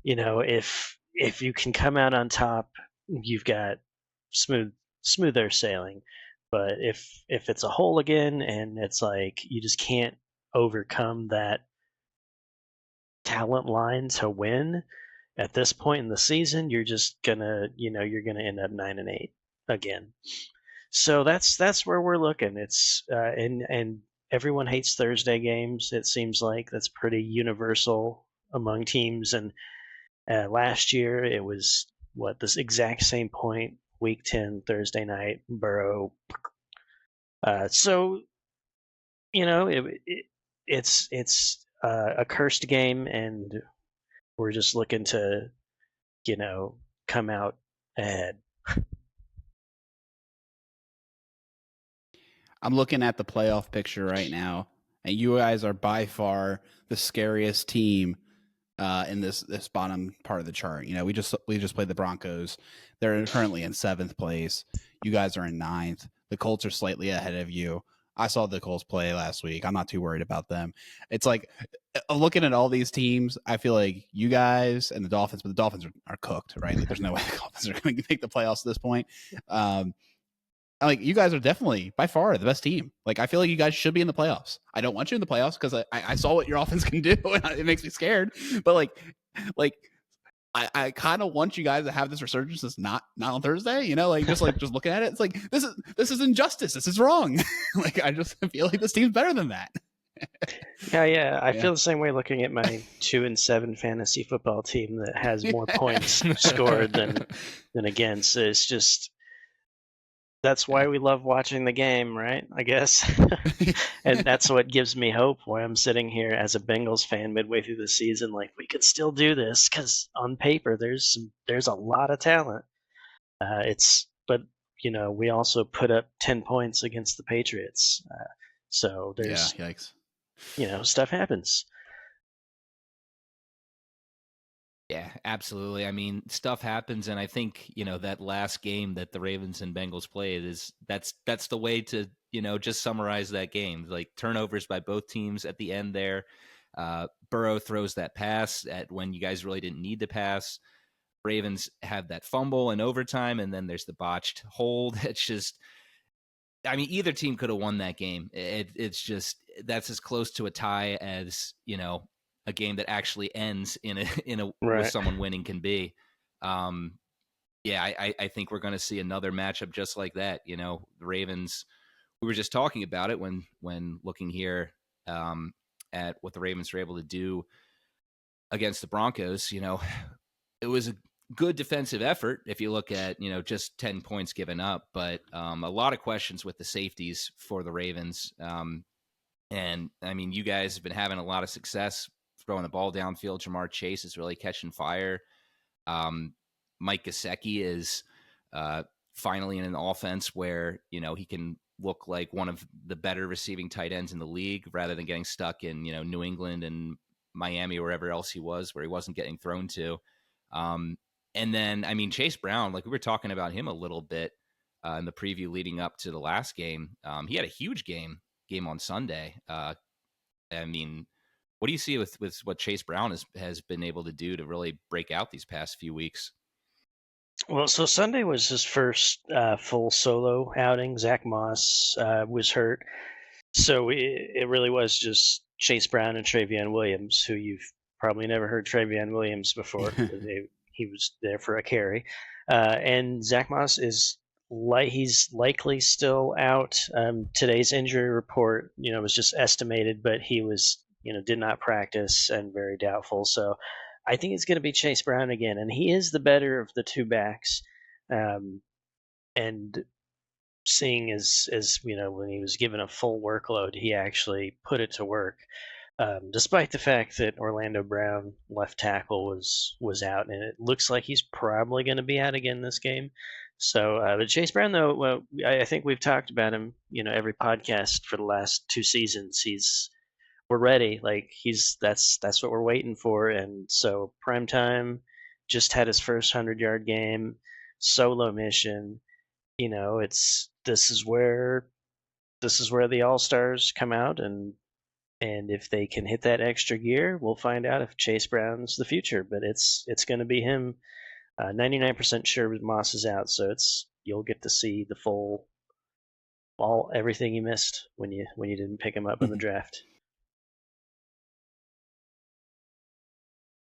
if you can come out on top, you've got smoother sailing. But if it's a hole again and it's you just can't overcome that talent line to win, at this point in the season, you're just gonna, you're gonna end up 9-8 again. So that's where we're looking. It's and everyone hates Thursday games. It seems like that's pretty universal among teams. And last year it was this exact same point, week 10 Thursday night, Burrow. So it's a cursed game, and we're just looking to, come out ahead. I'm looking at the playoff picture right now, and you guys are by far the scariest team in this bottom part of the chart. We just played the Broncos. They're currently in 7th place. You guys are in 9th. The Colts are slightly ahead of you. I saw the Colts play last week. I'm not too worried about them. It's looking at all these teams, I feel like you guys and the Dolphins, but the Dolphins are cooked, right? There's no way the Dolphins are going to make the playoffs at this point. You guys are definitely by far the best team. I feel like you guys should be in the playoffs. I don't want you in the playoffs because I saw what your offense can do, and it makes me scared. But I kind of want you guys to have this resurgence that's not on Thursday, just looking at it. It's like, this is injustice. This is wrong. Like, I just feel like this team's better than that. Yeah. I feel the same way looking at my 2-7 fantasy football team that has more points scored than against. It's just, that's why we love watching the game, right? I guess. And that's what gives me hope, why I'm sitting here as a Bengals fan midway through the season, like, we could still do this, because on paper there's a lot of talent. But we also put up 10 points against the Patriots, so there's yikes. Stuff happens. Yeah, absolutely. I mean, stuff happens, and I think that last game that the Ravens and Bengals played that's the way to just summarize that game. Like, turnovers by both teams at the end there. Burrow throws that pass at when you guys really didn't need the pass. Ravens have that fumble in overtime, and then there's the botched hold. It's just, I mean, either team could have won that game. It's just, that's as close to a tie as a game that actually ends in a Right. with someone winning can be. I think we're going to see another matchup just like that. The Ravens, we were just talking about it when looking here at what the Ravens were able to do against the Broncos. It was a good defensive effort if you look at just 10 points given up, but a lot of questions with the safeties for the Ravens. And I mean, you guys have been having a lot of success throwing the ball downfield. Jamar Chase is really catching fire. Mike Gesicki is finally in an offense where he can look like one of the better receiving tight ends in the league, rather than getting stuck in New England and Miami or wherever else he was, where he wasn't getting thrown to. And then, I mean, Chase Brown, like we were talking about him a little bit in the preview leading up to the last game. He had a huge game on Sunday. I mean, what do you see with what Chase Brown has been able to do to really break out these past few weeks? Well, so Sunday was his first full solo outing. Zach Moss was hurt. So it really was just Chase Brown and Travion Williams, who you've probably never heard Travion Williams before. He was there for a carry. And Zach Moss he's likely still out. Today's injury report, was just estimated, but he was, did not practice and very doubtful. So I think it's going to be Chase Brown again, and he is the better of the two backs. And seeing as when he was given a full workload, he actually put it to work. Despite the fact that Orlando Brown, left tackle, was out, and it looks like he's probably going to be out again this game. So, but Chase Brown, though, well, I think we've talked about him, every podcast for the last 2 seasons. We're ready. Like, that's what we're waiting for. And so, primetime, just had his first 100-yard game, solo mission. This is where the All-Stars come out, and if they can hit that extra gear, we'll find out if Chase Brown's the future. But it's going to be him. 99% sure Moss is out, so you'll get to see the full everything you missed when you didn't pick him up in the draft.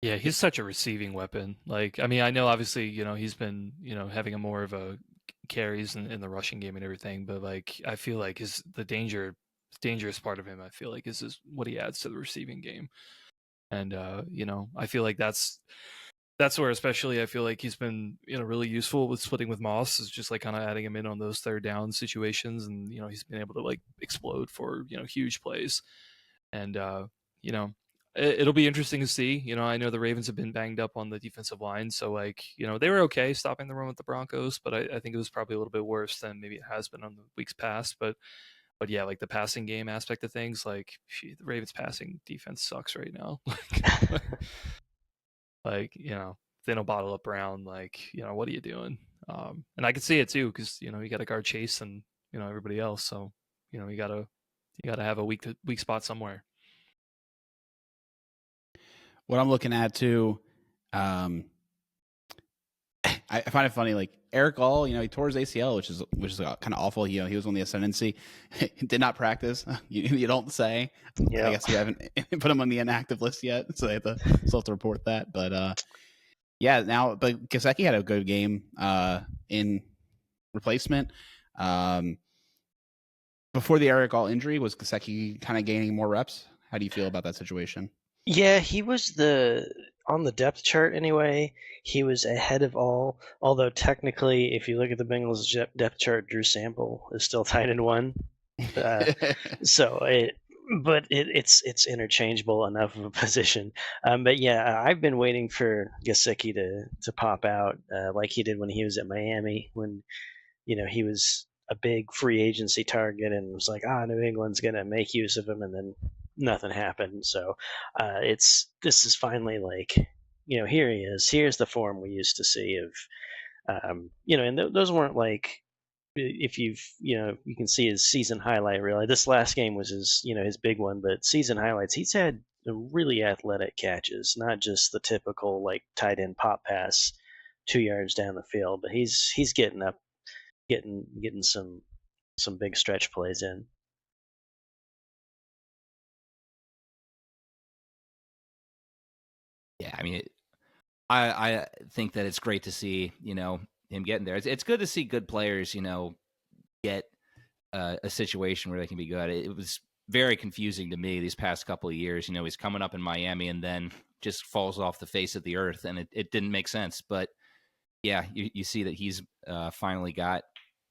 Yeah, he's such a receiving weapon. Like, I mean, I know obviously, he's been, having a more of a carries in the rushing game and everything, but like, I feel like the dangerous part of him, I feel like, is what he adds to the receiving game. And I feel like that's where, especially, I feel like he's been really useful with splitting with Moss, is just like kind of adding him in on those third down situations, and he's been able to like explode for huge plays. And it'll be interesting to see. I know the Ravens have been banged up on the defensive line, so like they were okay stopping the run with the Broncos, but I think it was probably a little bit worse than maybe it has been on the weeks past. But yeah, like the passing game aspect of things, like the Ravens passing defense sucks right now. Like, if they don't bottle up Brown, like, what are you doing? And I can see it too, because you got to guard Chase and everybody else. So you gotta have a weak spot somewhere. What I'm looking at too, I find it funny. Like Eric All, he tore his ACL, which is kind of awful. He was on the ascendancy, did not practice. You don't say. Yeah. I guess you haven't put him on the inactive list yet, so they still have to report that. But Yeah, now, but Gesicki had a good game in replacement. Before the Eric All injury, was Gesicki kind of gaining more reps? How do you feel about that situation? Yeah, he was on the depth chart anyway. He was ahead of All, although technically, if you look at the Bengals depth chart, Drew Sample is still tight end one. So it's interchangeable enough of a position. But yeah, I've been waiting for Gesicki to pop out like he did when he was at Miami, when he was a big free agency target and was like, New England's gonna make use of him, and then nothing happened. So this is finally like, here he is. Here's the form we used to see of, and those weren't like, if you can see his season highlight reel. This last game was his big one, but season highlights, he's had really athletic catches, not just the typical like tight end pop pass 2 yards down the field, but he's getting up, getting some big stretch plays in. Yeah, I mean, I think that it's great to see him getting there. It's good to see good players get a situation where they can be good. It was very confusing to me these past couple of years. He's coming up in Miami and then just falls off the face of the earth, and it didn't make sense. But yeah, you see that he's finally got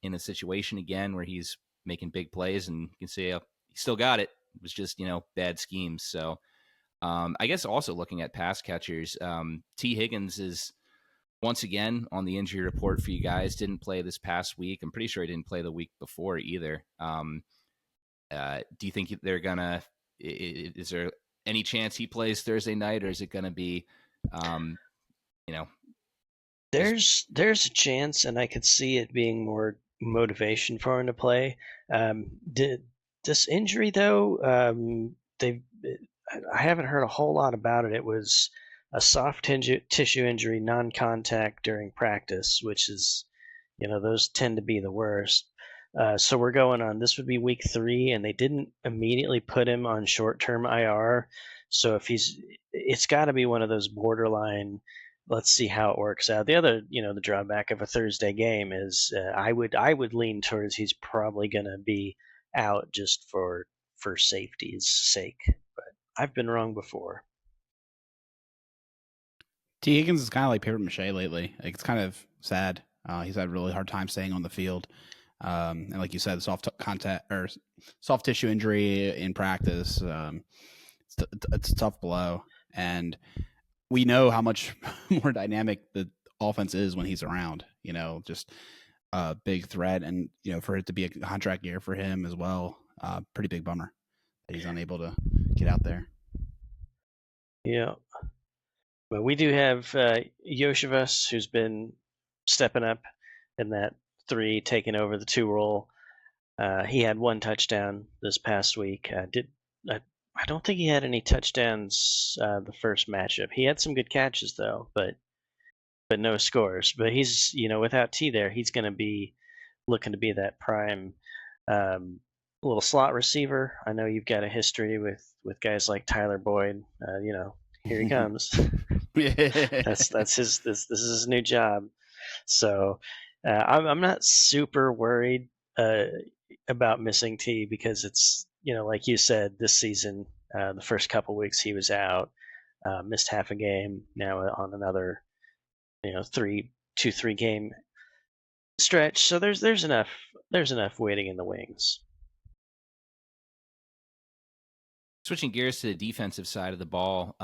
in a situation again where he's making big plays, and you can see he still got it. It was just bad schemes. So I guess also looking at pass catchers, T. Higgins is once again on the injury report for you guys. Didn't play this past week. I'm pretty sure he didn't play the week before either. Do you think they're gonna? Is there any chance he plays Thursday night, or is it gonna be, There's a chance, and I could see it being more motivation for him to play. This injury though, I haven't heard a whole lot about it. It was a soft tissue injury, non-contact during practice, which is, those tend to be the worst. So we're going on. This would be week 3, and they didn't immediately put him on short-term IR. So if it's got to be one of those borderline. Let's see how it works out. The other, the drawback of a Thursday game is I would lean towards he's probably going to be out just for safety's sake. But I've been wrong before. T. Higgins is kind of like paper mache lately. Like, it's kind of sad. He's had a really hard time staying on the field. And like you said, soft tissue injury in practice. It's a tough blow. And we know how much more dynamic the offense is when he's around, just a big threat. And, for it to be a contract year for him as well, pretty big bummer that he's unable to get out there. Yeah. But we do have Yoshivas, who's been stepping up in that 3, taking over the 2 role. He had 1 touchdown this past week. I don't think he had any touchdowns the first matchup. He had some good catches though, but no scores. But he's, without T there, he's going to be looking to be that prime little slot receiver. I know you've got a history with guys like Tyler Boyd. Here he comes. That's his. This is his new job. So I'm not super worried about missing T, because it's, like you said, this season, the first couple weeks he was out, missed half a game. Now on another, 3 game stretch. So there's enough waiting in the wings. Switching gears to the defensive side of the ball,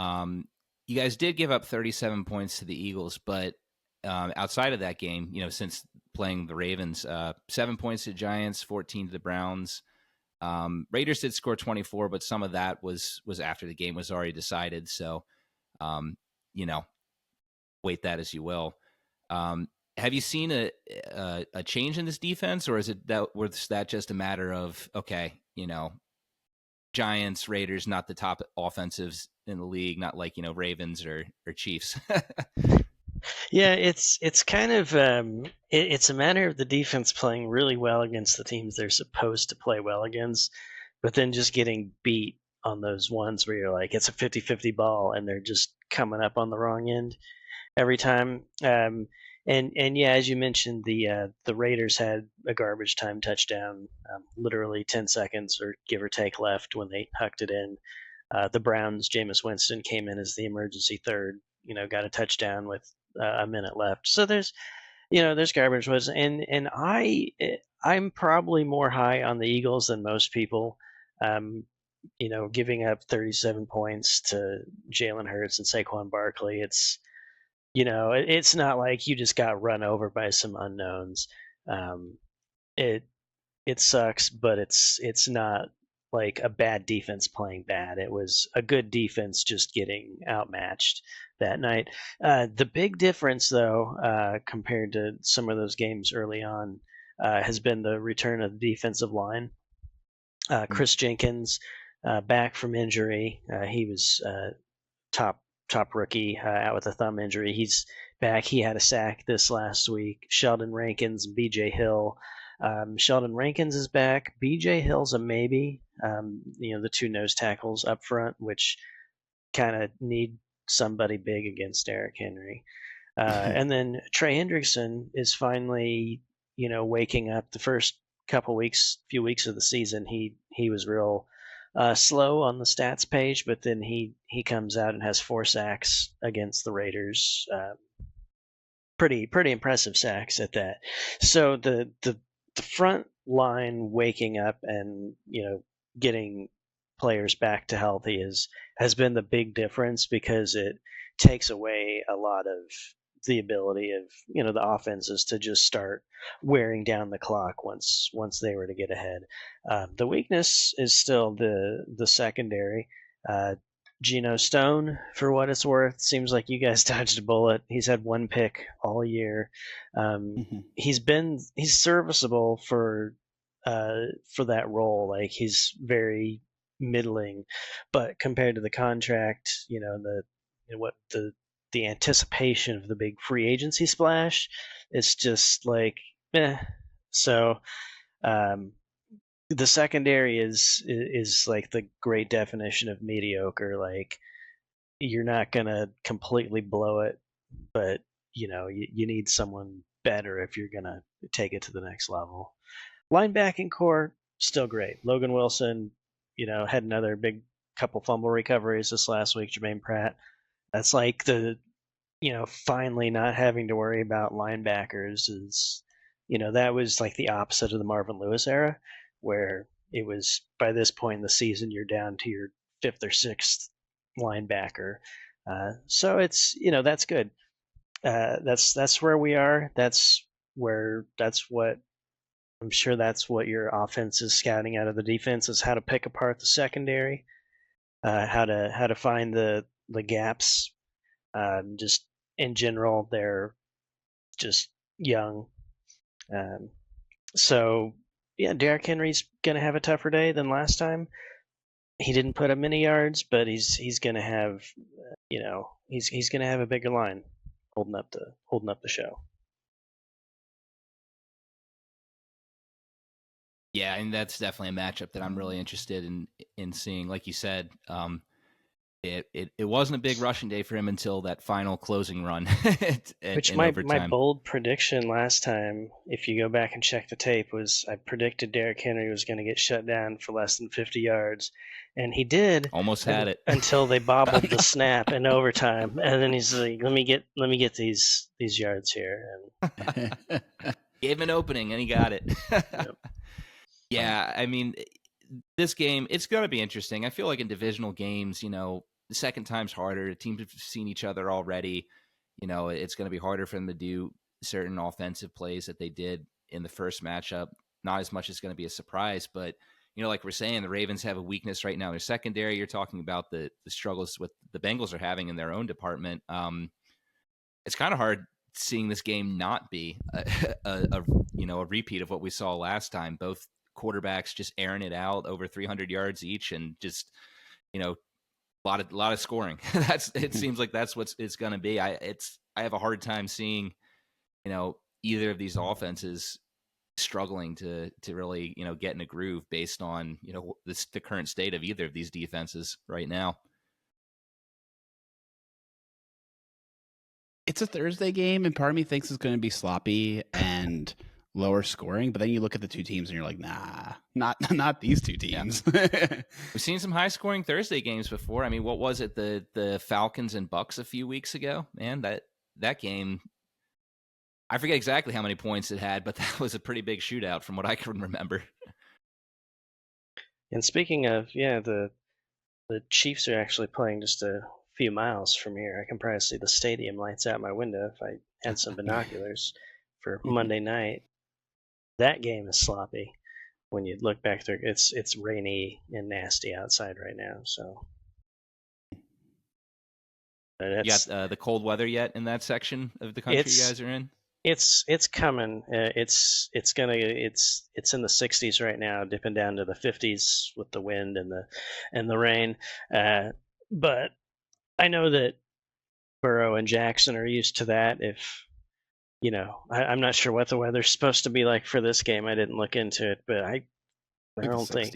you guys did give up 37 points to the Eagles, but outside of that game, since playing the Ravens, 7 points to the Giants, 14 to the Browns. Raiders did score 24, but some of that was after the game was already decided. So, weight that as you will. Have you seen a change in this defense, or was that just a matter of, okay, Giants, Raiders, not the top offensives in the league, not like, Ravens or Chiefs? Yeah, it's kind of it's a matter of the defense playing really well against the teams they're supposed to play well against, but then just getting beat on those ones where you're like, it's a 50-50 ball and they're just coming up on the wrong end. every time. And yeah, as you mentioned, the Raiders had a garbage time touchdown, literally 10 seconds or give or take left when they hucked it in. The Browns, Jameis Winston came in as the emergency third. Got a touchdown with a minute left. So there's garbage was, and I'm probably more high on the Eagles than most people. Giving up 37 points to Jalen Hurts and Saquon Barkley, it's not like you just got run over by some unknowns. It it sucks, but it's not like a bad defense playing bad. It was a good defense just getting outmatched that night. The big difference, though, compared to some of those games early on, has been the return of the defensive line. Chris Jenkins, back from injury. He was top rookie, out with a thumb injury. He's back. He had a sack this last week. Sheldon Rankins, B.J. Hill. Sheldon Rankins is back. B.J. Hill's a maybe. The two nose tackles up front, which kind of need somebody big against Derrick Henry. And then Trey Hendrickson is finally, waking up. The first few weeks of the season, he was real slow on the stats page, but then he comes out and has 4 sacks against the Raiders. Pretty impressive sacks at that. So the front line waking up and getting players back to healthy has been the big difference, because it takes away a lot of the ability of the offenses to just start wearing down the clock once they were to get ahead. The weakness is still the secondary. Geno Stone, for what it's worth, seems like you guys dodged a bullet. He's had 1 pick all year. He's serviceable for that role. Like, he's very middling, but compared to the contract, the anticipation of the big free agency splash, it's just like, eh. So the secondary is like the great definition of mediocre. Like, you're not gonna completely blow it, but you need someone better if you're gonna take it to the next level. Linebacking core still great. Logan Wilson, had another big couple fumble recoveries this last week. Jermaine Pratt. That's like finally not having to worry about linebackers is, that was like the opposite of the Marvin Lewis era, where it was, by this point in the season, you're down to your 5th or 6th linebacker. So it's, that's good. That's where we are. That's what I'm sure that's what your offense is scouting out of the defense, is how to pick apart the secondary, how to find the gaps. Just in general, they're just young. So yeah, Derrick Henry's gonna have a tougher day than last time. He didn't put up many yards, but he's gonna have, he's gonna have a bigger line holding up the show. Yeah, and that's definitely a matchup that I'm really interested in seeing. Like you said, it wasn't a big rushing day for him until that final closing run. Which my bold prediction last time, if you go back and check the tape, was I predicted Derrick Henry was going to get shut down for less than 50 yards, and he did. Almost had it until they bobbled the snap in overtime, and then he's like, "Let me get these yards here." And gave him an opening, and he got it. Yep. Yeah, I mean, this game, it's going to be interesting. I feel like in divisional games, the second time's harder. The teams have seen each other already. It's going to be harder for them to do certain offensive plays that they did in the first matchup. Not as much as going to be a surprise, but, like we're saying, the Ravens have a weakness right now in their secondary. You're talking about the struggles with the Bengals are having in their own department. It's kind of hard seeing this game not be a repeat of what we saw last time. Both quarterbacks just airing it out over 300 yards each, and just a lot of scoring. It seems like that's what it's going to be. I have a hard time seeing either of these offenses struggling to really get in a groove based on the current state of either of these defenses right now. it's a Thursday game, and part of me thinks it's going to be sloppy and lower scoring. But then you look at the two teams, and you're like, nah, not these two teams. We've seen some high scoring Thursday games before. I mean, what was it? The Falcons and Bucks a few weeks ago. Man, that game, I forget exactly how many points it had, but that was a pretty big shootout from what I can remember. And speaking of, the Chiefs are actually playing just a few miles from here. I can probably see the stadium lights out my window if I had some binoculars for Monday night. That game is sloppy. When you look back there, it's rainy and nasty outside right now. So You got the cold weather yet in that section of the country you guys are in? It's coming. It's in the 60s right now, dipping down to the 50s with the wind and the rain. But I know that Burrow and Jackson are used to that. If I'm not sure what the weather's supposed to be like for this game. I didn't look into it, but I don't think.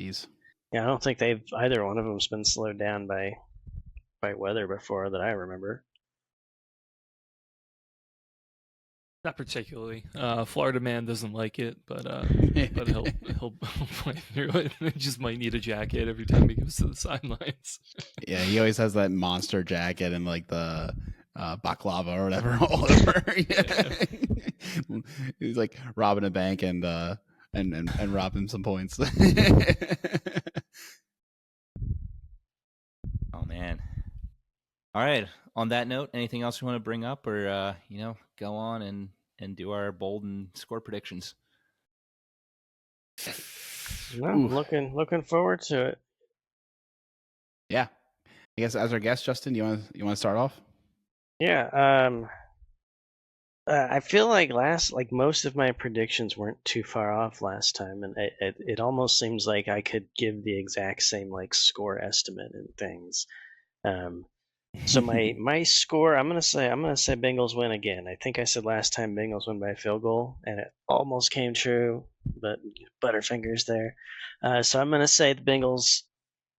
Yeah, I don't think either one of them's been slowed down by weather before that I remember. Not particularly. Florida man doesn't like it, but he'll play through it. He just might need a jacket every time he goes to the sidelines. Yeah, he always has that monster jacket and like the baklava or whatever all over. He's like robbing a bank and robbing some points. Oh man. All right. On that note, anything else you want to bring up, or go on and do our bold and score predictions? No, looking forward to it. Yeah, I guess as our guest, Justin, you want to start off? Yeah. I feel like most of my predictions weren't too far off last time, and it almost seems like I could give the exact same score estimate and things. So my score, I'm gonna say Bengals win again. I think I said last time Bengals win by a field goal, and it almost came true, but butterfingers there. So I'm gonna say the Bengals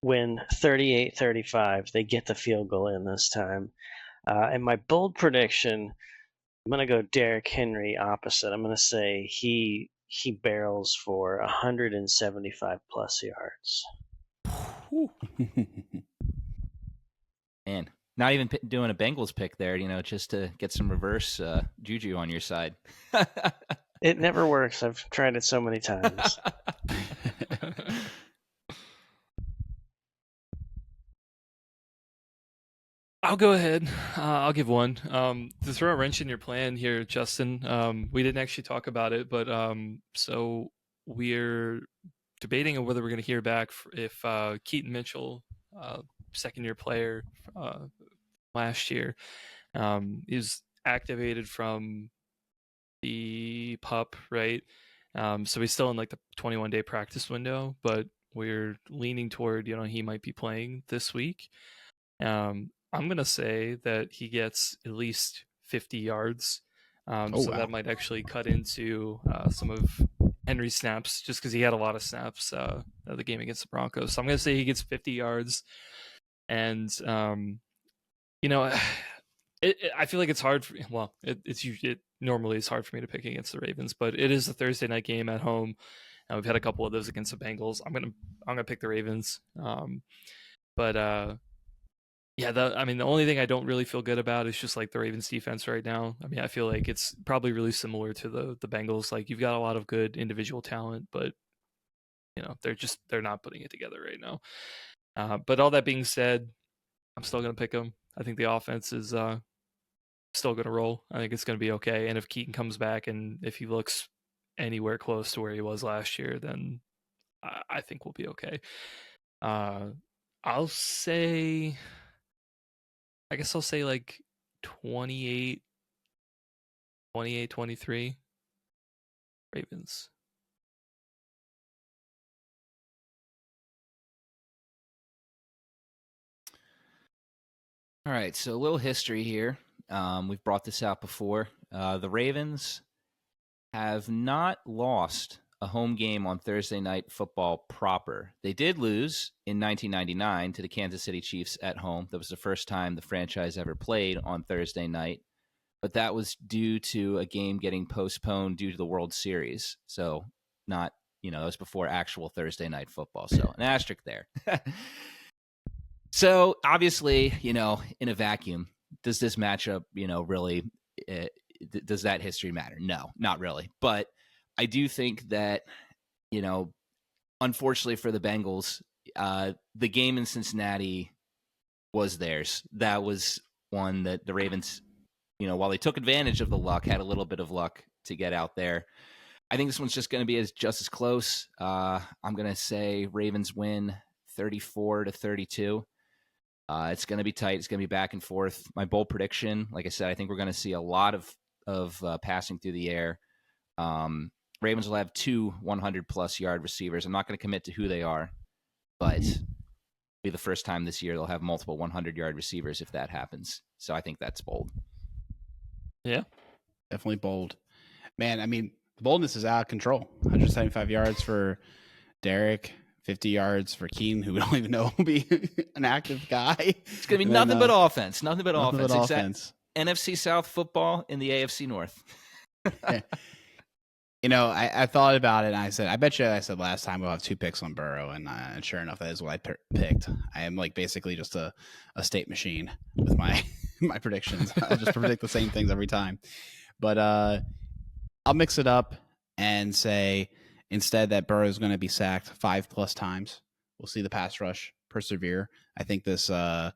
win 38-35. They get the field goal in this time. And my bold prediction, I'm gonna go Derrick Henry opposite. I'm gonna say he barrels for 175 plus yards. Man, not even doing a Bengals pick there, just to get some reverse juju on your side. It never works. I've tried it so many times. I'll go ahead. I'll give one. To throw a wrench in your plan here, Justin, we didn't actually talk about it, but so we're debating on whether we're going to hear back if Keaton Mitchell, second-year player last year, is activated from the PUP, right? So he's still in the 21-day practice window, but we're leaning toward he might be playing this week. I'm going to say that he gets at least 50 yards. That might actually cut into some of Henry's snaps, just because he had a lot of snaps the game against the Broncos. So I'm going to say he gets 50 yards. And, I feel like it's hard it normally is hard for me to pick against the Ravens, but it is a Thursday night game at home. We've had a couple of those against the Bengals. I'm gonna pick the Ravens. The only thing I don't really feel good about is just the Ravens defense right now. I mean, I feel like it's probably really similar to the Bengals. You've got a lot of good individual talent, but they're not putting it together right now. But all that being said, I'm still going to pick them. I think the offense is still going to roll. I think it's going to be okay. And if Keaton comes back and if he looks anywhere close to where he was last year, then I think we'll be okay. I'll say 28, 23 Ravens. All right, so a little history here. We've brought this out before. The Ravens have not lost a home game on Thursday Night Football proper. They did lose in 1999 to the Kansas City Chiefs at home. That was the first time the franchise ever played on Thursday night. but that was due to a game getting postponed due to the World Series. So not, it was before actual Thursday night football. So an asterisk there. So obviously, in a vacuum, does this matchup, really, does that history matter? No, not really. But I do think that, unfortunately for the Bengals, the game in Cincinnati was theirs. That was one that the Ravens, while they took advantage of the luck, had a little bit of luck to get out there. I think this one's just going to be just as close. I'm going to say Ravens win 34-32. It's going to be tight. It's going to be back and forth. My bold prediction, like I said, I think we're going to see a lot of passing through the air. Ravens will have 2 100-plus yard receivers. I'm not going to commit to who they are, but it'll be the first time this year they'll have multiple 100-yard receivers if that happens. So I think that's bold. Yeah. Definitely bold. Man, I mean, the boldness is out of control. 175 yards for Derek, 50 yards for Keen, who we don't even know will be an active guy. It's going to be nothing but offense. Nothing but offense. Offense. NFC South football in the AFC North. I thought about it, and I said last time we'll have 2 picks on Burrow, and sure enough, that is what I picked. I am basically just a state machine with my my predictions. I just predict the same things every time. But I'll mix it up and say instead that Burrow is going to be sacked 5+ times. We'll see the pass rush persevere. I think this left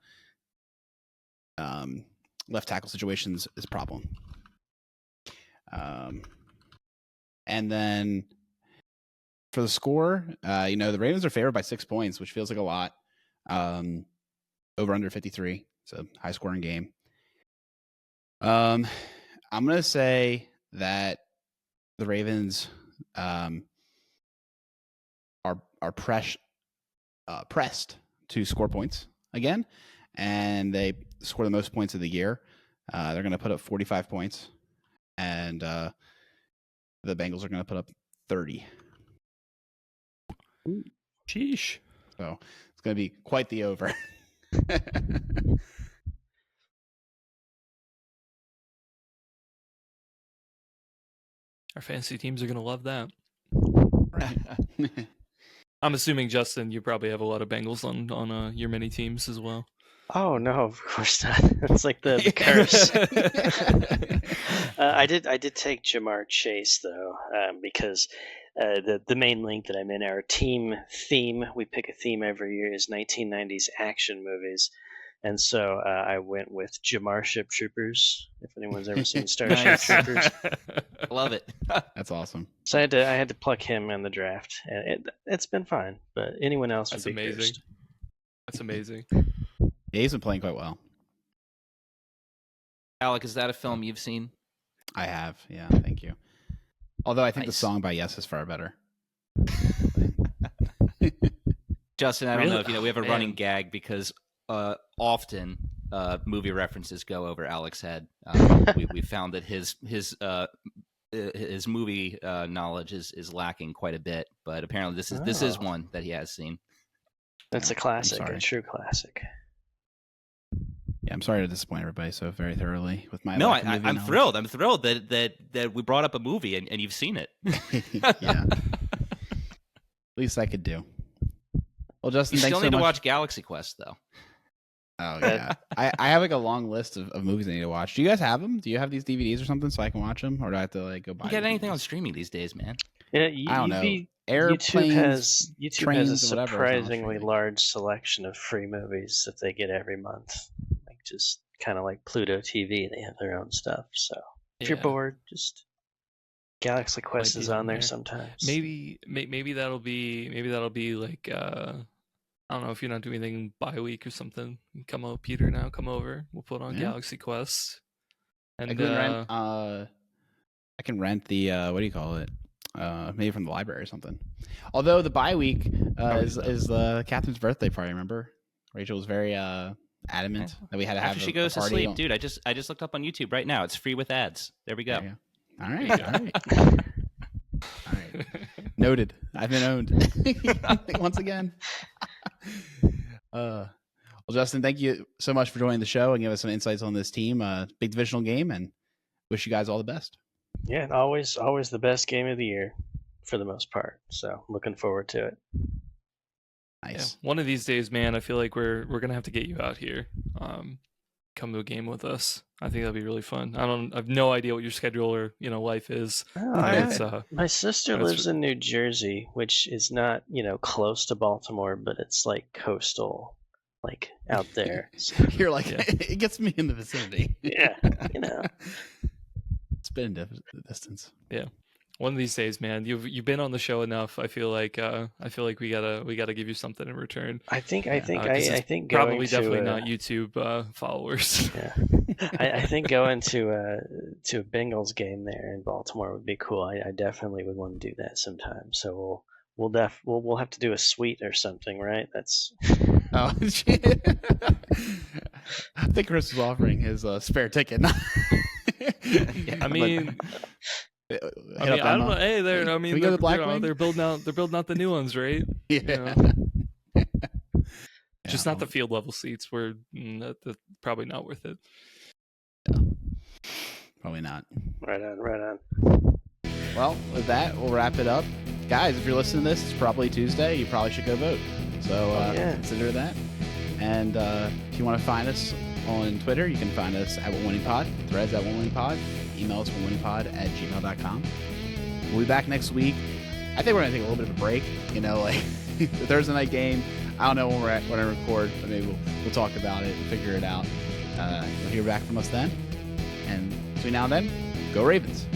tackle situation is a problem. And then for the score, the Ravens are favored by 6 points, which feels like a lot. Over under 53. It's a high scoring game. I'm going to say that the Ravens are pressed to score points again, and they score the most points of the year. They're going to put up 45 points, and the Bengals are going to put up 30. Sheesh. So it's going to be quite the over. Our fantasy teams are going to love that. Right. I'm assuming, Justin, you probably have a lot of Bengals on your mini teams as well. Oh no, of course not. It's like the curse. I did take Jamar Chase though, because the main link that I'm in, our team theme, we pick a theme every year, is 1990s action movies. And so I went with Jamar Troopers. If anyone's ever seen Starship Troopers, Love it. That's awesome. So I had to pluck him in the draft, and it's been fine. But anyone else That's would be amazing. cursed. That's amazing. Yeah, he's been playing quite well. Alec, is that a film you've seen? I have. Yeah, thank you. Although I think the Nice. song by Yes is far better. Justin, I don't know if Really? we have a Man. running gag because often movie references go over Alec's head. We found that his movie knowledge is lacking quite a bit, but apparently this is one that he has seen. That's a classic, sorry. a true classic. Yeah, I'm sorry to disappoint everybody so very thoroughly with my. No, lack of movie I'm knowledge. thrilled. I'm thrilled that we brought up a movie and you've seen it. Yeah. Least I could do. Well, Justin, You thanks still so need to much. watch Galaxy Quest though. Oh yeah, I have like a long list of movies I need to watch. Do you guys have them? Do you have these DVDs or something so I can watch them, or do I have to go buy? You get anything DVDs? on streaming these days, man. Yeah, I don't know. YouTube Airplanes, has a trains, or whatever is on surprisingly streaming. large selection of free movies that they get every month. Like just kind of like Pluto TV, they have their own stuff. So if you're Yeah. bored, just Galaxy Quest be is on on there there. sometimes. Maybe that'll be like I don't know, if you're not doing anything by week or something. Come over, Peter. Now come over. We'll put on Yeah. Galaxy Quest. And I can rent the what do you call it? Maybe from the library or something. Although the bye week is Catherine's birthday party. Remember, Rachel was very adamant that we had to have After she a goes to party sleep, on- dude. I just looked up on YouTube right now. It's free with ads. There we go. There you go. All right, There you all right, all right. Noted. I've been owned once again. Well, Justin, thank you so much for joining the show and giving us some insights on this team. Big divisional game, and wish you guys all the best. Yeah, always the best game of the year for the most part. So looking forward to it. Nice. Yeah, one of these days, man, I feel like we're gonna have to get you out here. Come to a game with us. I think that'd be really fun. I have no idea what your schedule or life is. My sister lives in New Jersey, which is not close to Baltimore, but it's like coastal, like out there. So, You're like, it gets me in the vicinity. Yeah, it's been a distance. Yeah. One of these days, man, you've been on the show enough. I feel like we gotta give you something in return. I think probably definitely not YouTube followers. Yeah, I think going to a Bengals game there in Baltimore would be cool. I definitely would want to do that sometime. So we'll have to do a suite or something, right? That's. Oh, I think Chris was offering his spare ticket. I mean. I don't know. Hey, they're building out the new ones, right? Yeah. Just not the field level seats. That's probably not worth it. Yeah. Probably not. Right on. Well, with that, we'll wrap it up. Guys, if you're listening to this, it's probably Tuesday. You probably should go vote. So consider that. And if you want to find us on Twitter, you can find us at OneWinningPod, Threads at OneWinningPod. Email us onewinningpod@gmail.com. We'll be back next week. I think we're going to take a little bit of a break. Like the Thursday night game. I don't know when I record, but maybe we'll talk about it and figure it out. You'll hear back from us then. And between now and then, go Ravens.